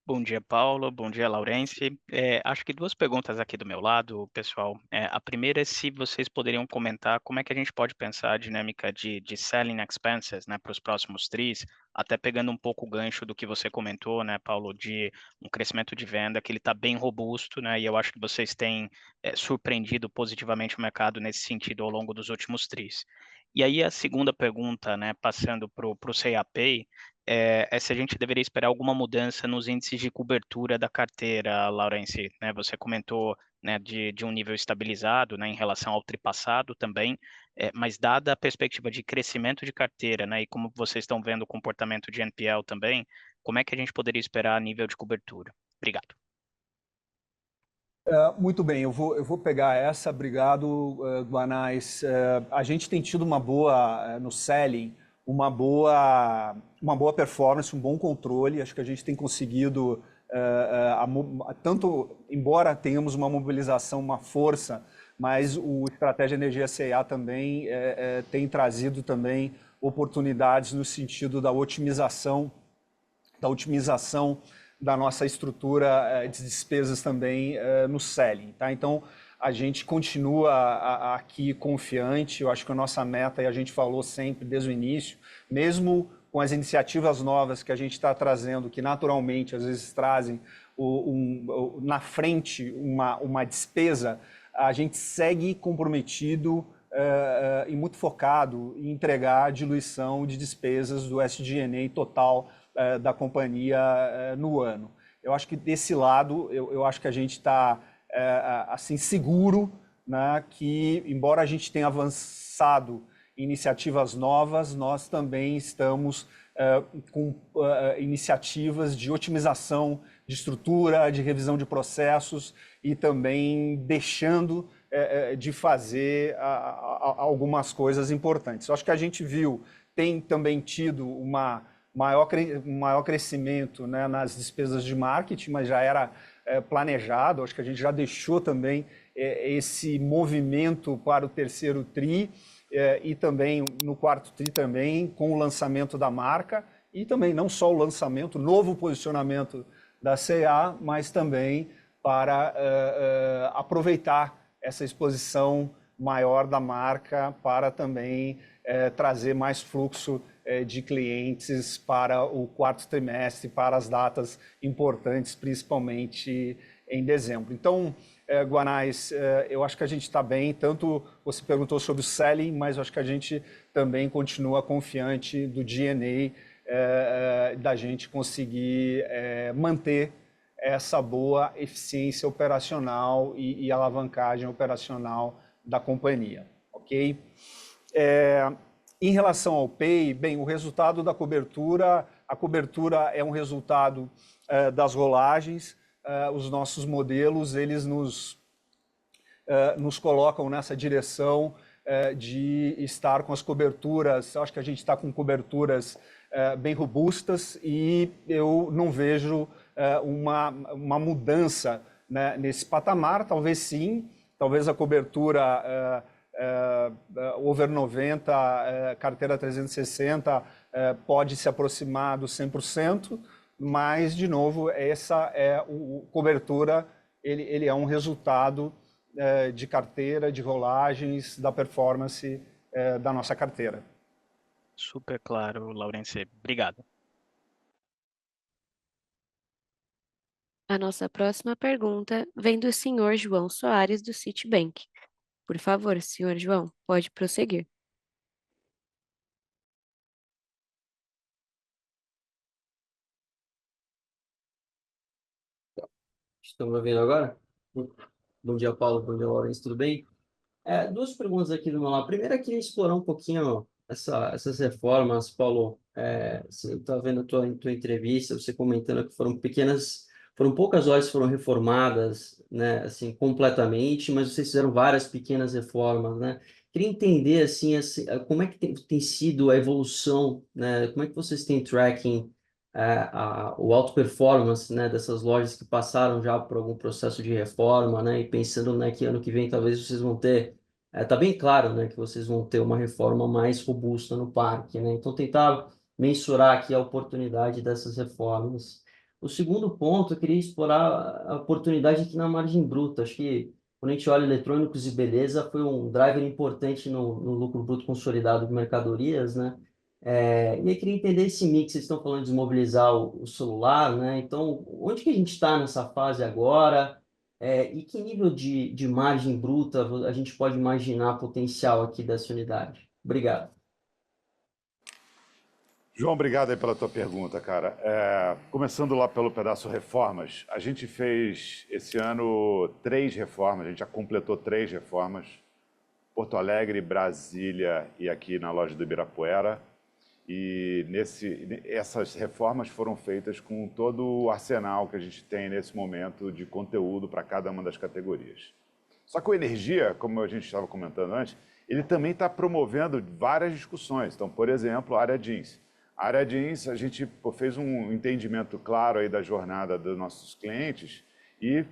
S7: Bom dia, Paulo. Bom dia, Laurence. Acho que duas perguntas aqui do meu lado, pessoal. A primeira é se vocês poderiam comentar como é que a gente pode pensar a dinâmica de selling expenses, né, para os próximos tris, até pegando um pouco o gancho do que você comentou, né, Paulo, de um crescimento de venda que ele está bem robusto, né, e eu acho que vocês têm surpreendido positivamente o mercado nesse sentido ao longo dos últimos tris. E aí a segunda pergunta, né, passando para o CA-Pay, se a gente deveria esperar alguma mudança nos índices de cobertura da carteira, Laurence, né? Você comentou, né, de um nível estabilizado, né, em relação ao tripassado também, mas dada a perspectiva de crescimento de carteira, né, e como vocês estão vendo o comportamento de NPL também, como é que a gente poderia esperar nível de cobertura? Obrigado.
S3: Muito bem, eu vou pegar essa. Obrigado, Guanais. A gente tem tido uma boa, no selling, uma boa performance, um bom controle. Acho que a gente tem conseguido, tanto, embora tenhamos uma mobilização, uma força, mas o Estratégia Energia C&A também tem trazido também oportunidades no sentido da otimização da nossa estrutura de despesas também no selling, tá? Então, a gente continua aqui confiante. Eu acho que a nossa meta, e a gente falou sempre desde o início, mesmo com as iniciativas novas que a gente está trazendo, que naturalmente às vezes trazem na frente uma despesa, a gente segue comprometido e muito focado em entregar a diluição de despesas do SG&A total da companhia no ano. Eu acho que desse lado, eu acho que a gente está assim seguro, né, que embora a gente tenha avançado em iniciativas novas, nós também estamos com iniciativas de otimização de estrutura, de revisão de processos e também deixando de fazer algumas coisas importantes. Eu acho que a gente tem também tido maior crescimento, né, nas despesas de marketing, mas já era planejado. Acho que a gente já deixou também esse movimento para o terceiro TRI e também no quarto TRI também, com o lançamento da marca e também não só o lançamento, novo posicionamento da C&A, mas também para aproveitar essa exposição maior da marca para também trazer mais fluxo de clientes para o quarto trimestre, para as datas importantes, principalmente em dezembro. Então, Guanais, eu acho que a gente está bem. Tanto você perguntou sobre o selling, mas eu acho que a gente também continua confiante do G&A, da gente conseguir manter essa boa eficiência operacional e alavancagem operacional da companhia, ok? Em relação ao Pay, bem, o resultado da cobertura, a cobertura é um resultado das rolagens. Os nossos modelos, eles nos colocam nessa direção de estar com as coberturas. Acho que a gente está com coberturas bem robustas e eu não vejo uma mudança, né, nesse patamar. Talvez sim, talvez a cobertura over 90, carteira 360, pode se aproximar dos 100%, mas, de novo, essa é cobertura, ele é um resultado de carteira, de rolagens, da performance da nossa carteira.
S7: Super claro, Laurence. Obrigado.
S1: A nossa próxima pergunta vem do senhor João Soares, do Citibank. Por favor, senhor João, pode prosseguir.
S8: Estão me ouvindo agora? Bom dia, Paulo. Bom dia, Laurence. Tudo bem? Duas perguntas aqui do meu lado. Primeiro, eu queria explorar um pouquinho essas reformas, Paulo. Você está vendo a tua entrevista, você comentando que foram poucas lojas que foram reformadas, né, assim, completamente, mas vocês fizeram várias pequenas reformas, né? Queria entender, assim, como é que tem sido a evolução, né? Como é que vocês têm tracking o auto performance, né, dessas lojas que passaram já por algum processo de reforma, né, e pensando, né, que ano que vem talvez vocês vão ter, tá bem claro, né, que vocês vão ter uma reforma mais robusta no parque, né, então tentar mensurar aqui a oportunidade dessas reformas. O segundo ponto, eu queria explorar a oportunidade aqui na margem bruta. Acho que quando a gente olha eletrônicos e beleza, foi um driver importante no lucro bruto consolidado de mercadorias, né? E eu queria entender esse mix. Vocês estão falando de desmobilizar o celular, né? Então, onde que a gente está nessa fase agora? E que nível de margem bruta a gente pode imaginar potencial aqui dessa unidade? Obrigado.
S2: João, obrigado aí pela tua pergunta, cara. Começando lá pelo pedaço reformas, a gente fez esse ano 3 reformas, a gente já completou 3 reformas, Porto Alegre, Brasília e aqui na loja do Ibirapuera. E essas reformas foram feitas com todo o arsenal que a gente tem nesse momento de conteúdo para cada uma das categorias. Só que o Energia, como a gente estava comentando antes, ele também está promovendo várias discussões. Então, por exemplo, a área jeans. A área jeans, a gente fez um entendimento claro aí da jornada dos nossos clientes e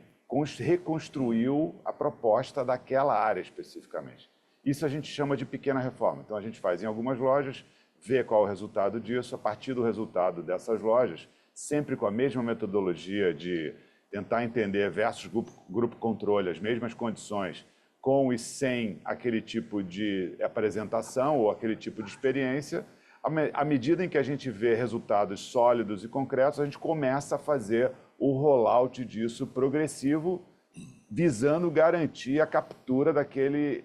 S2: reconstruiu a proposta daquela área especificamente. Isso a gente chama de pequena reforma. Então, a gente faz em algumas lojas, vê qual é o resultado disso, a partir do resultado dessas lojas, sempre com a mesma metodologia de tentar entender versus grupo controle, as mesmas condições, com e sem aquele tipo de apresentação ou aquele tipo de experiência. À medida em que a gente vê resultados sólidos e concretos, a gente começa a fazer o rollout disso progressivo, visando garantir a captura daquele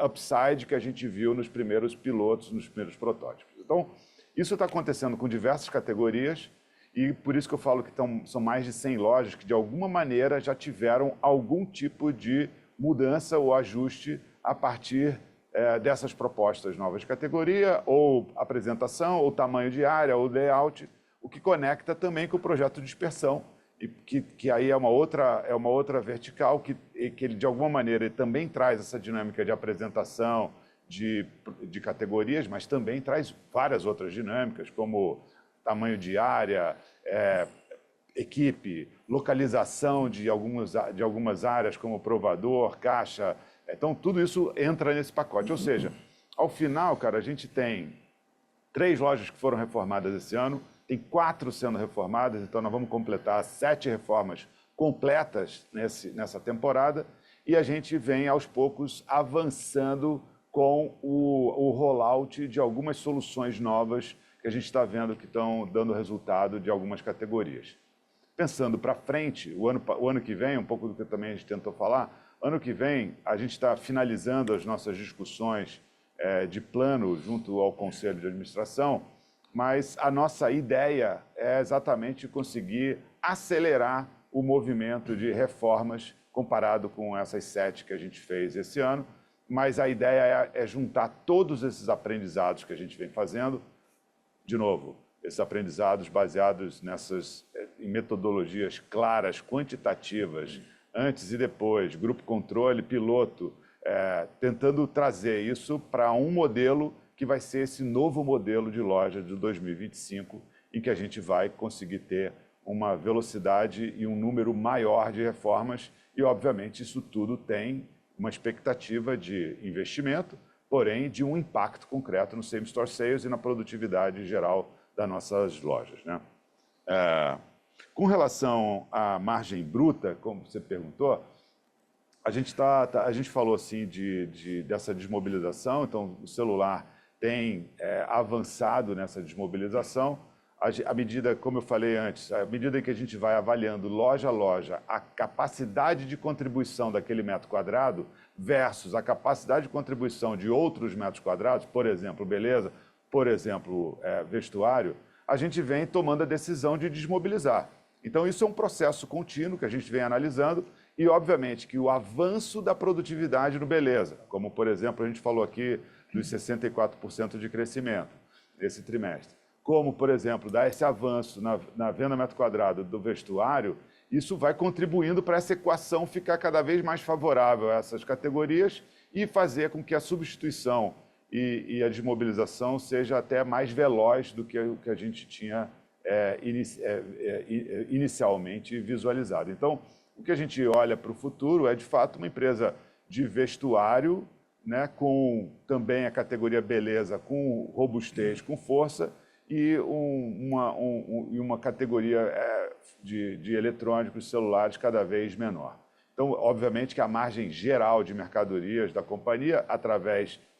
S2: upside que a gente viu nos primeiros pilotos, nos primeiros protótipos. Então, isso está acontecendo com diversas categorias e por isso que eu falo que são mais de 100 lojas que, de alguma maneira, já tiveram algum tipo de mudança ou ajuste a partir dessas propostas novas de categoria, ou apresentação, ou tamanho de área, ou layout, o que conecta também com o projeto de dispersão, e que aí é uma outra vertical, que ele, de alguma maneira, ele também traz essa dinâmica de apresentação de categorias, mas também traz várias outras dinâmicas, como tamanho de área, equipe, localização de algumas áreas, como provador, caixa. Então, tudo isso entra nesse pacote. Ou seja, ao final, cara, a gente tem 3 lojas que foram reformadas esse ano, tem 4 sendo reformadas, então nós vamos completar 7 reformas completas nessa temporada e a gente vem, aos poucos, avançando com o rollout de algumas soluções novas que a gente está vendo que estão dando resultado de algumas categorias. Pensando para frente, o ano que vem, um pouco do que também a gente tentou falar, ano que vem a gente está finalizando as nossas discussões de plano junto ao Conselho de Administração, mas a nossa ideia é exatamente conseguir acelerar o movimento de reformas comparado com essas 7 que a gente fez esse ano, mas a ideia é juntar todos esses aprendizados que a gente vem fazendo, de novo, esses aprendizados baseados em metodologias claras, quantitativas, antes e depois, grupo controle, piloto, tentando trazer isso para um modelo que vai ser esse novo modelo de loja de 2025, em que a gente vai conseguir ter uma velocidade e um número maior de reformas e, obviamente, isso tudo tem uma expectativa de investimento, porém de um impacto concreto no same-store sales e na produtividade geral das nossas lojas, né? Com relação à margem bruta, como você perguntou, a gente falou assim dessa desmobilização, então o celular tem avançado nessa desmobilização. À medida, como eu falei antes, à medida que a gente vai avaliando loja a loja a capacidade de contribuição daquele metro quadrado versus a capacidade de contribuição de outros metros quadrados, por exemplo, beleza, por exemplo, vestuário, a gente vem tomando a decisão de desmobilizar. Então, isso é um processo contínuo que a gente vem analisando e, obviamente, que o avanço da produtividade no beleza, como, por exemplo, a gente falou aqui dos 64% de crescimento nesse trimestre, como, por exemplo, dar esse avanço na venda metro quadrado do vestuário, isso vai contribuindo para essa equação ficar cada vez mais favorável a essas categorias e fazer com que a substituição e a desmobilização seja até mais veloz do que o que a gente tinha inicialmente visualizado. Então, o que a gente olha para o futuro é, de fato, uma empresa de vestuário, né, com também a categoria beleza, com robustez, com força, e uma categoria de eletrônicos, celulares cada vez menor. Então, obviamente que a margem geral de mercadorias da companhia,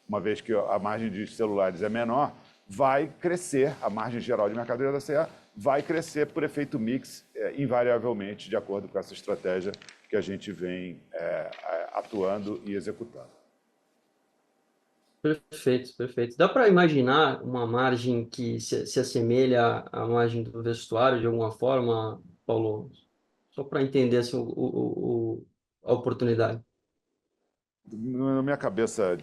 S2: uma vez que a margem de celulares é menor, vai crescer, a margem geral de mercadoria da CA vai crescer por efeito mix, invariavelmente, de acordo com essa estratégia que a gente vem atuando e executando.
S8: Perfeito, perfeito. Dá para imaginar uma margem que se assemelha à margem do vestuário de alguma forma, Paulo? Só para entender assim, a oportunidade.
S2: Na minha cabeça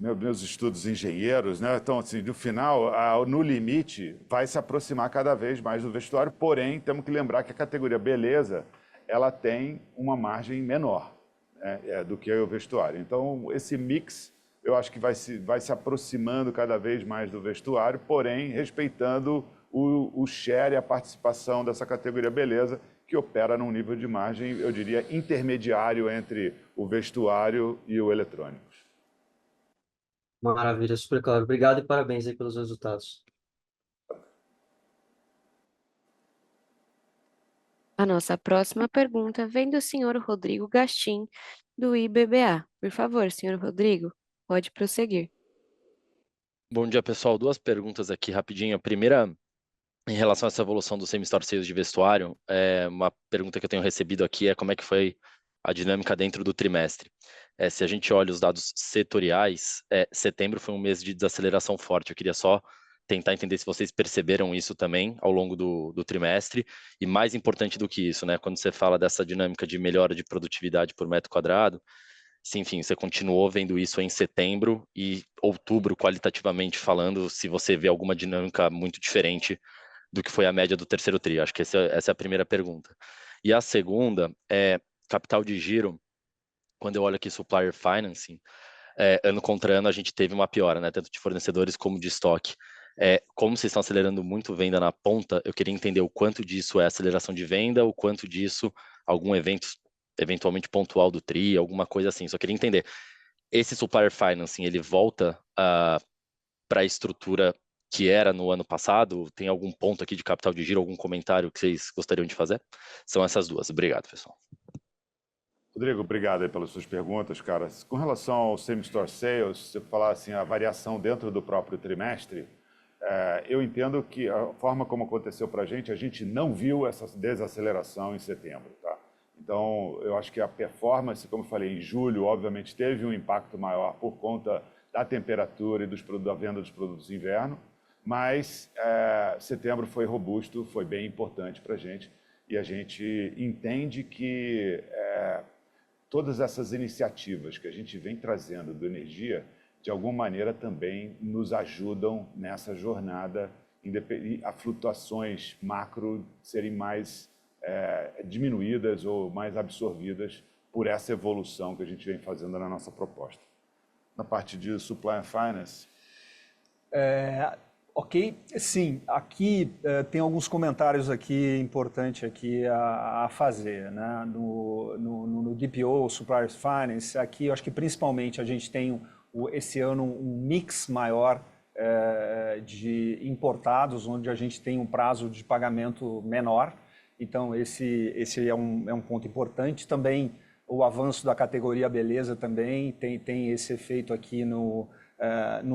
S2: meus estudos engenheiros, né? Então, assim, no final, no limite, vai se aproximar cada vez mais do vestuário, porém, temos que lembrar que a categoria beleza, ela tem uma margem menor, né, do que o vestuário. Então, esse mix, eu acho que vai se aproximando cada vez mais do vestuário, porém, respeitando o share e a participação dessa categoria beleza, que opera num nível de margem, eu diria, intermediário entre o vestuário e o eletrônicos.
S8: Maravilha, super claro. Obrigado e parabéns aí pelos resultados.
S1: A nossa próxima pergunta vem do senhor Rodrigo Gastim, do IBBA. Por favor, senhor Rodrigo, pode prosseguir.
S9: Bom dia, pessoal. Duas perguntas aqui rapidinho. A primeira, em relação a essa evolução do same-store sales de vestuário, uma pergunta que eu tenho recebido aqui é como é que foi a dinâmica dentro do trimestre. Se a gente olha os dados setoriais, setembro foi um mês de desaceleração forte. Eu queria só tentar entender se vocês perceberam isso também ao longo do trimestre. E mais importante do que isso, né, quando você fala dessa dinâmica de melhora de produtividade por metro quadrado, se, enfim, você continuou vendo isso em setembro e outubro, qualitativamente falando, se você vê alguma dinâmica muito diferente do que foi a média do terceiro tri. Acho que essa é a primeira pergunta. E a segunda é capital de giro. Quando eu olho aqui supplier financing, ano contra ano a gente teve uma piora, né, tanto de fornecedores como de estoque. Como vocês estão acelerando muito venda na ponta, eu queria entender o quanto disso é aceleração de venda, o quanto disso algum evento eventualmente pontual do TRI, alguma coisa assim. Só queria entender, esse supplier financing, ele volta para a estrutura que era no ano passado? Tem algum ponto aqui de capital de giro, algum comentário que vocês gostariam de fazer? São essas duas. Obrigado, pessoal.
S2: Rodrigo, obrigado aí pelas suas perguntas, cara. Com relação ao same-store sales, se você falar assim, a variação dentro do próprio trimestre, eu entendo que a forma como aconteceu para a gente não viu essa desaceleração em setembro, tá? Então, eu acho que a performance, como eu falei, em julho, obviamente, teve um impacto maior por conta da temperatura e da venda dos produtos de inverno, mas setembro foi robusto, foi bem importante para a gente, e a gente entende que todas essas iniciativas que a gente vem trazendo do energia, de alguma maneira também nos ajudam nessa jornada a flutuações macro serem mais diminuídas ou mais absorvidas por essa evolução que a gente vem fazendo na nossa proposta. Na parte de Supply and Finance,
S3: Ok, sim, aqui tem alguns comentários aqui importantes aqui a fazer, né? No DPO, Suppliers Finance, aqui eu acho que principalmente a gente tem esse ano um mix maior de importados, onde a gente tem um prazo de pagamento menor, então esse é um ponto importante. Também o avanço da categoria beleza também tem esse efeito aqui no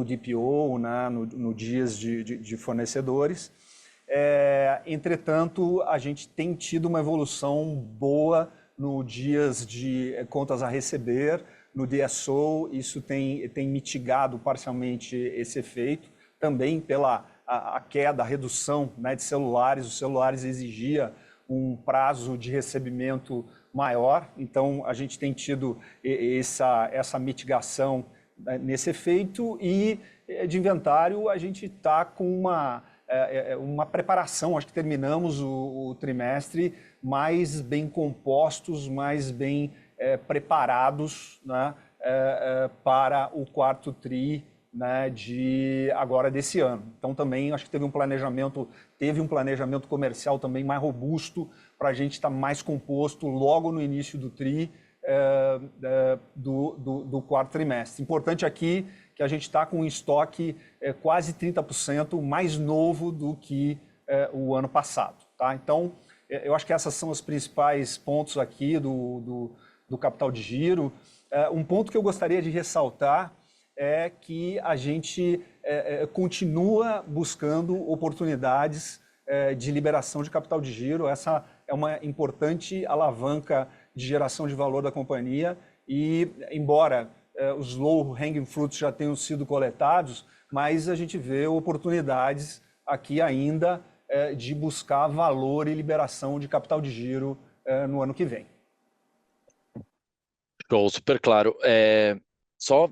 S3: DPO, né, no dias de fornecedores. Entretanto, a gente tem tido uma evolução boa no dias de contas a receber, no DSO, isso tem mitigado parcialmente esse efeito, também pela a queda, a redução, né, de celulares. Os celulares exigia um prazo de recebimento maior, então a gente tem tido essa mitigação nesse efeito. E de inventário a gente está com uma preparação, acho que terminamos o trimestre mais bem compostos, mais bem preparados, né, para o quarto tri, né, agora desse ano. Então também acho que teve um planejamento comercial também mais robusto para a gente estar mais composto logo no início do tri, do quarto trimestre. Importante aqui que a gente está com um estoque quase 30% mais novo do que o ano passado. Tá? Então, eu acho que esses são os principais pontos aqui do capital de giro. Um ponto que eu gostaria de ressaltar é que a gente continua buscando oportunidades de liberação de capital de giro. Essa é uma importante alavanca de geração de valor da companhia e, embora os low-hanging fruits já tenham sido coletados, mas a gente vê oportunidades aqui ainda de buscar valor e liberação de capital de giro no ano que vem.
S9: Show, super claro. Só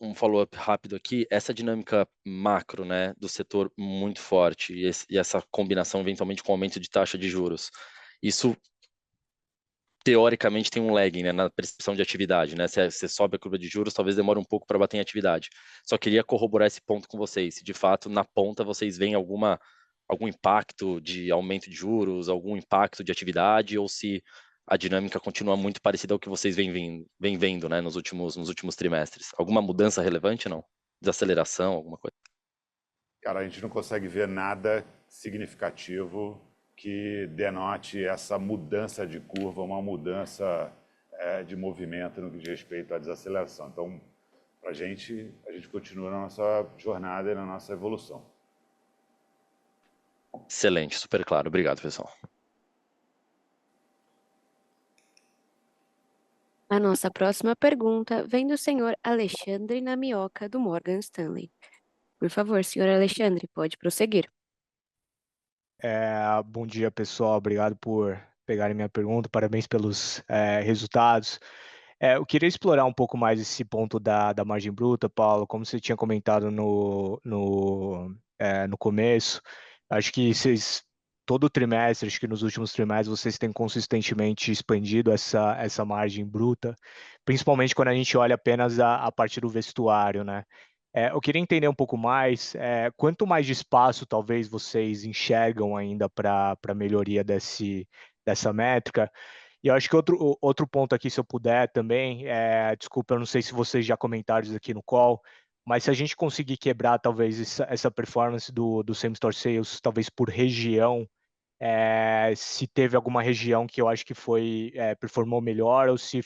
S9: um follow-up rápido aqui, essa dinâmica macro, né, do setor muito forte e essa combinação eventualmente com o aumento de taxa de juros, isso teoricamente tem um lagging, né, na percepção de atividade, né? Se você sobe a curva de juros, talvez demore um pouco para bater em atividade. Só queria corroborar esse ponto com vocês, se de fato na ponta vocês veem algum impacto de aumento de juros, algum impacto de atividade, ou se a dinâmica continua muito parecida ao que vocês vêm vendo, né, nos últimos trimestres. Alguma mudança relevante, não? Desaceleração, alguma coisa?
S2: cara, a gente não consegue ver nada significativo que denote essa mudança de curva, uma mudança de movimento no que diz respeito à desaceleração. Então, para a gente continua na nossa jornada e na nossa evolução.
S9: Excelente, super claro. Obrigado, pessoal.
S1: A nossa próxima pergunta vem do senhor Alexandre Namioka, do Morgan Stanley. Por favor, senhor Alexandre, pode prosseguir.
S10: Bom dia, pessoal. Obrigado por pegarem minha pergunta. Parabéns pelos resultados. Eu queria explorar um pouco mais esse ponto da margem bruta, Paulo, como você tinha comentado no começo. Acho que todo trimestre, acho que nos últimos trimestres, vocês têm consistentemente expandido essa margem bruta, principalmente quando a gente olha apenas a partir do vestuário, né? Eu queria entender um pouco mais, quanto mais de espaço talvez vocês enxergam ainda para melhoria dessa métrica. E eu acho que outro ponto aqui, se eu puder também, desculpa, eu não sei se vocês já comentaram isso aqui no call, mas se a gente conseguir quebrar talvez essa performance do same-store sales, talvez por região, se teve alguma região que eu acho que performou melhor, ou se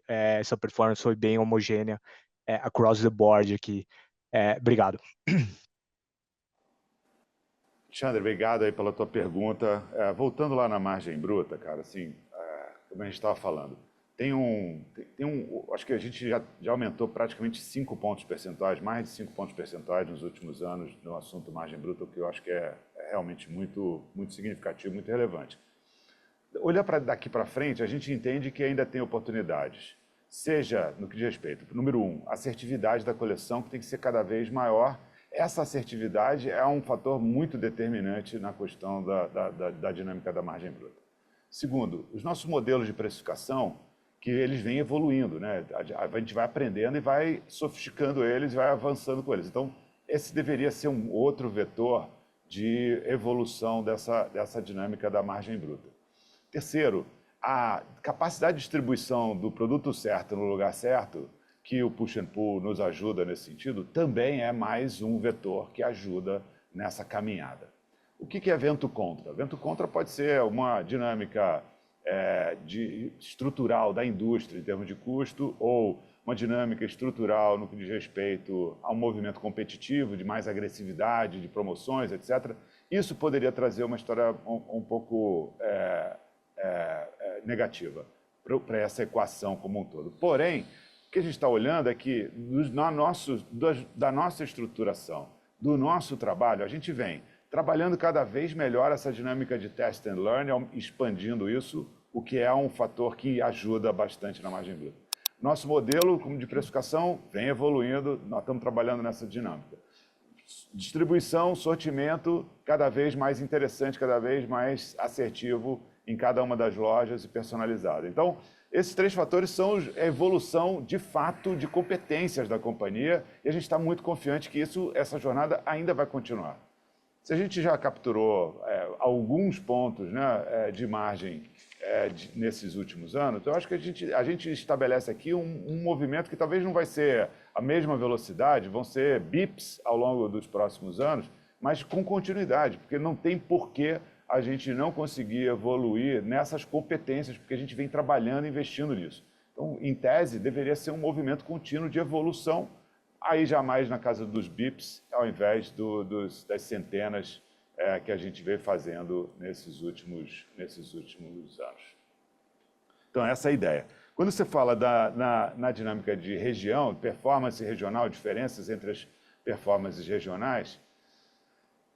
S10: essa performance foi bem homogênea across the board aqui. Obrigado.
S2: Alexandre, obrigado aí pela tua pergunta. Voltando lá na margem bruta, cara, assim, como a gente estava falando, acho que a gente já aumentou praticamente 5 pontos percentuais, mais de 5 pontos percentuais nos últimos anos no assunto margem bruta, o que eu acho que é realmente muito, muito significativo, muito relevante. Olhar daqui para frente, a gente entende que ainda tem oportunidades, seja no que diz respeito, número 1, assertividade da coleção, que tem que ser cada vez maior. Essa assertividade é um fator muito determinante na questão da dinâmica da margem bruta. Segundo, os nossos modelos de precificação, que eles vêm evoluindo, né? A gente vai aprendendo e vai sofisticando eles, vai avançando com eles. Então, esse deveria ser um outro vetor de evolução dessa dinâmica da margem bruta. Terceiro, a capacidade de distribuição do produto certo no lugar certo, que o push and pull nos ajuda nesse sentido, também é mais um vetor que ajuda nessa caminhada. O que é vento contra? Vento contra pode ser uma dinâmica estrutural da indústria em termos de custo ou uma dinâmica estrutural no que diz respeito a um movimento competitivo, de mais agressividade, de promoções, etc. Isso poderia trazer uma história um pouco negativa para essa equação como um todo. Porém, o que a gente está olhando é que da nossa estruturação, do nosso trabalho, a gente vem trabalhando cada vez melhor essa dinâmica de test and learn, expandindo isso, o que é um fator que ajuda bastante na margem bruta. Nosso modelo de precificação vem evoluindo, nós estamos trabalhando nessa dinâmica. Distribuição, sortimento, cada vez mais interessante, cada vez mais assertivo em cada uma das lojas e personalizado. Então, esses três fatores são a evolução, de fato, de competências da companhia e a gente está muito confiante que essa jornada ainda vai continuar. Se a gente já capturou alguns pontos, né, de margem nesses últimos anos, eu acho que a gente estabelece aqui um movimento que talvez não vai ser a mesma velocidade, vão ser bips ao longo dos próximos anos, mas com continuidade, porque não tem porquê a gente não conseguir evoluir nessas competências, porque a gente vem trabalhando e investindo nisso. Então, em tese, deveria ser um movimento contínuo de evolução, aí jamais na casa dos bips, ao invés das centenas que a gente vem fazendo nesses últimos anos. Então, essa é a ideia. Quando você fala na dinâmica de região, performance regional, diferenças entre as performances regionais,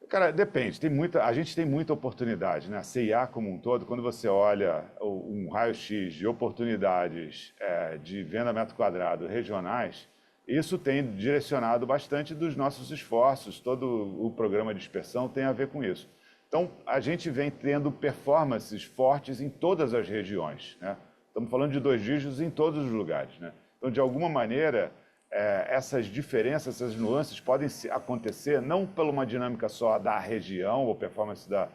S2: cara, depende. A gente tem muita oportunidade, né? A CIA como um todo, quando você olha um raio-x de oportunidades de venda metro quadrado regionais, isso tem direcionado bastante dos nossos esforços, todo o programa de dispersão tem a ver com isso. Então, a gente vem tendo performances fortes em todas as regiões, né? Estamos falando de 2 dígitos em todos os lugares, né? Então, de alguma maneira, essas diferenças, essas nuances podem acontecer não por uma dinâmica só da região ou performance da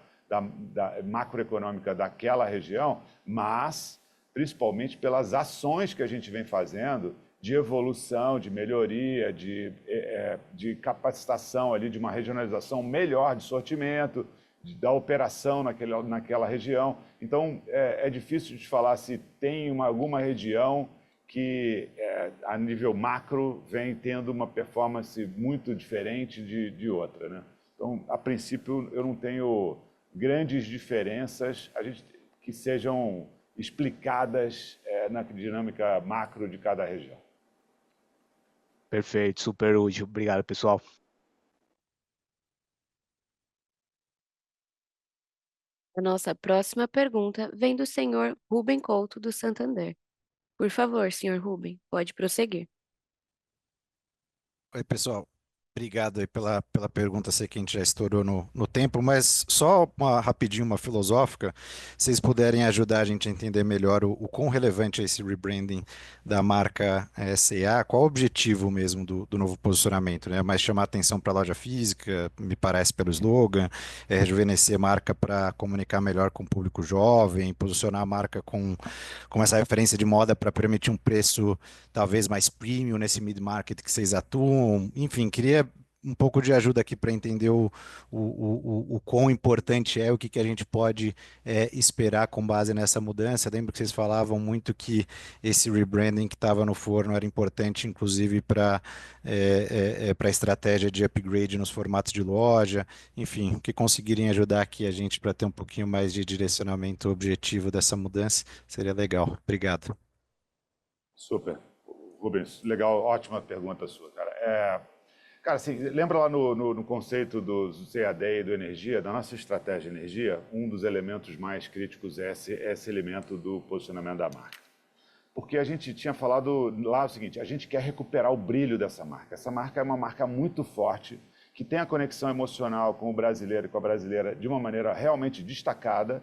S2: macroeconômica daquela região, mas principalmente pelas ações que a gente vem fazendo de evolução, de melhoria, de capacitação ali, de uma regionalização melhor de sortimento, da operação naquela região. Então, é difícil de falar se tem alguma região que, a nível macro, vem tendo uma performance muito diferente de outra, né? Então, a princípio, eu não tenho grandes diferenças que sejam explicadas na dinâmica macro de cada região.
S10: Perfeito, super útil. Obrigado, pessoal.
S1: A nossa próxima pergunta vem do senhor Rubem Couto, do Santander. Por favor, senhor Rubem, pode prosseguir.
S11: Oi, pessoal. Obrigado aí pela pergunta. Sei que a gente já estourou no tempo, mas só rapidinho, uma filosófica. Se vocês puderem ajudar a gente a entender melhor o quão relevante é esse rebranding da marca C&A, qual o objetivo mesmo do novo posicionamento, né? Mais chamar atenção para a loja física, me parece pelo slogan, rejuvenescer a marca para comunicar melhor com o público jovem, posicionar a marca com essa referência de moda para permitir um preço talvez mais premium nesse mid-market que vocês atuam. Enfim, queria um pouco de ajuda aqui para entender o quão importante é, o que a gente pode esperar com base nessa mudança. Lembro que vocês falavam muito que esse rebranding que estava no forno era importante, inclusive para a estratégia de upgrade nos formatos de loja. Enfim, o que conseguirem ajudar aqui a gente para ter um pouquinho mais de direcionamento objetivo dessa mudança, seria legal. Obrigado.
S2: Super. Rubens, legal, ótima pergunta sua, cara. Cara, assim, lembra lá no conceito do CAD e do energia, da nossa estratégia de energia, um dos elementos mais críticos é esse elemento do posicionamento da marca. Porque a gente tinha falado lá o seguinte, a gente quer recuperar o brilho dessa marca. Essa marca é uma marca muito forte, que tem a conexão emocional com o brasileiro e com a brasileira de uma maneira realmente destacada,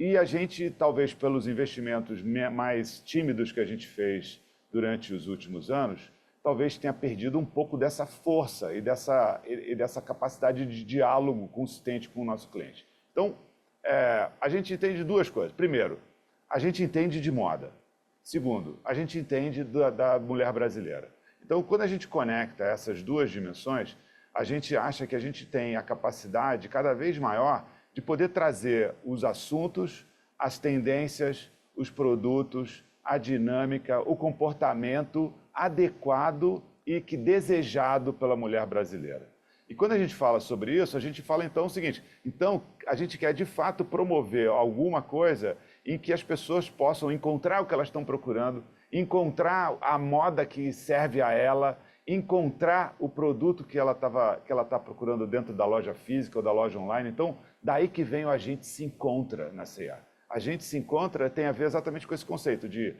S2: E a gente, talvez pelos investimentos mais tímidos que a gente fez durante os últimos anos, talvez tenha perdido um pouco dessa força e dessa capacidade de diálogo consistente com o nosso cliente. Então, a gente entende duas coisas. Primeiro, a gente entende de moda. Segundo, a gente entende da mulher brasileira. Então, quando a gente conecta essas duas dimensões, a gente acha que a gente tem a capacidade cada vez maior de poder trazer os assuntos, as tendências, os produtos, a dinâmica, o comportamento adequado e que desejado pela mulher brasileira. E quando a gente fala sobre isso, a gente fala então o seguinte, então a gente quer de fato promover alguma coisa em que as pessoas possam encontrar o que elas estão procurando, encontrar a moda que serve a ela, encontrar o produto que ela está procurando dentro da loja física ou da loja online. Então, daí que vem o A Gente Se Encontra na C&A. A Gente Se Encontra tem a ver exatamente com esse conceito de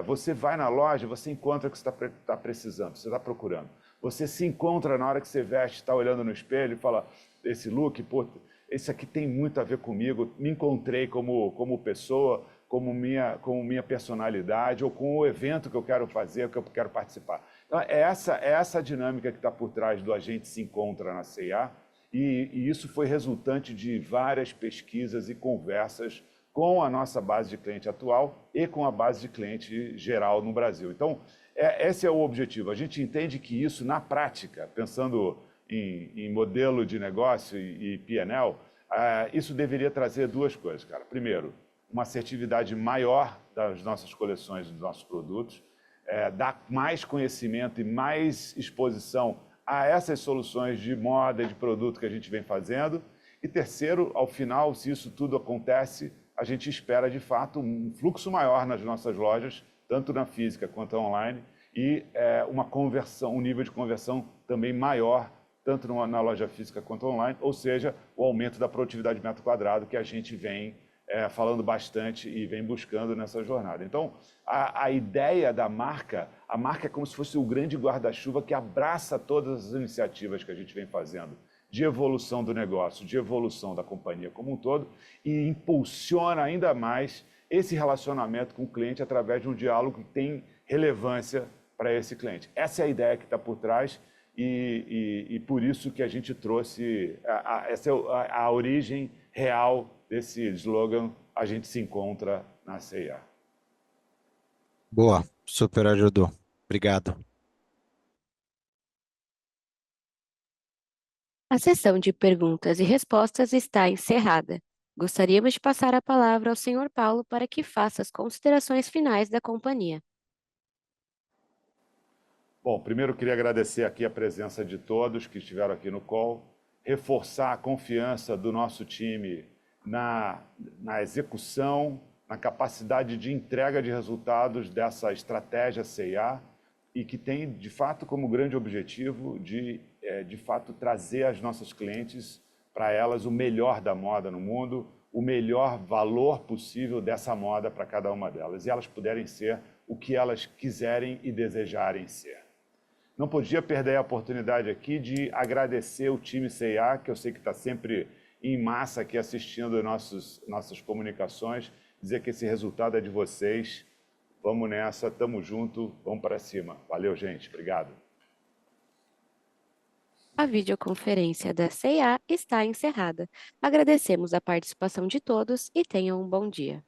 S2: você vai na loja, você encontra o que você está precisando, você está procurando. Você se encontra na hora que você veste, está olhando no espelho e fala, esse look, pô, esse aqui tem muito a ver comigo, me encontrei como pessoa, como minha personalidade ou com o evento que eu quero fazer, que eu quero participar. Então, é essa dinâmica que está por trás do A Gente Se Encontra na C&A e isso foi resultante de várias pesquisas e conversas com a nossa base de cliente atual e com a base de cliente geral no Brasil. Então, esse é o objetivo. A gente entende que isso, na prática, pensando em modelo de negócio e P&L, isso deveria trazer duas coisas, cara. Primeiro, uma assertividade maior das nossas coleções, dos nossos produtos, dar mais conhecimento e mais exposição a essas soluções de moda e de produto que a gente vem fazendo. E terceiro, ao final, se isso tudo acontece, a gente espera, de fato, um fluxo maior nas nossas lojas, tanto na física quanto online, e uma conversão, um nível de conversão também maior, tanto na loja física quanto online, ou seja, o aumento da produtividade de metro quadrado que a gente vem falando bastante e vem buscando nessa jornada. Então, a ideia da marca, a marca é como se fosse o grande guarda-chuva que abraça todas as iniciativas que a gente vem fazendo, de evolução do negócio, de evolução da companhia como um todo, e impulsiona ainda mais esse relacionamento com o cliente através de um diálogo que tem relevância para esse cliente. Essa é a ideia que está por trás e por isso que a gente trouxe essa é a origem real desse slogan, A Gente Se Encontra na C&A.
S11: Boa, super ajudou. Obrigado.
S1: A sessão de perguntas e respostas está encerrada. Gostaríamos de passar a palavra ao Sr. Paulo para que faça as considerações finais da companhia.
S2: Bom, primeiro eu queria agradecer aqui a presença de todos que estiveram aqui no call, reforçar a confiança do nosso time na execução, na capacidade de entrega de resultados dessa estratégia C&A e que tem, de fato, como grande objetivo de fato, trazer às nossas clientes, para elas, o melhor da moda no mundo, o melhor valor possível dessa moda para cada uma delas, e elas puderem ser o que elas quiserem e desejarem ser. Não podia perder a oportunidade aqui de agradecer o time C&A, que eu sei que está sempre em massa aqui assistindo nossas comunicações, dizer que esse resultado é de vocês. Vamos nessa, tamo junto, vamos para cima. Valeu, gente. Obrigado.
S1: A videoconferência da C&A está encerrada. Agradecemos a participação de todos e tenham um bom dia.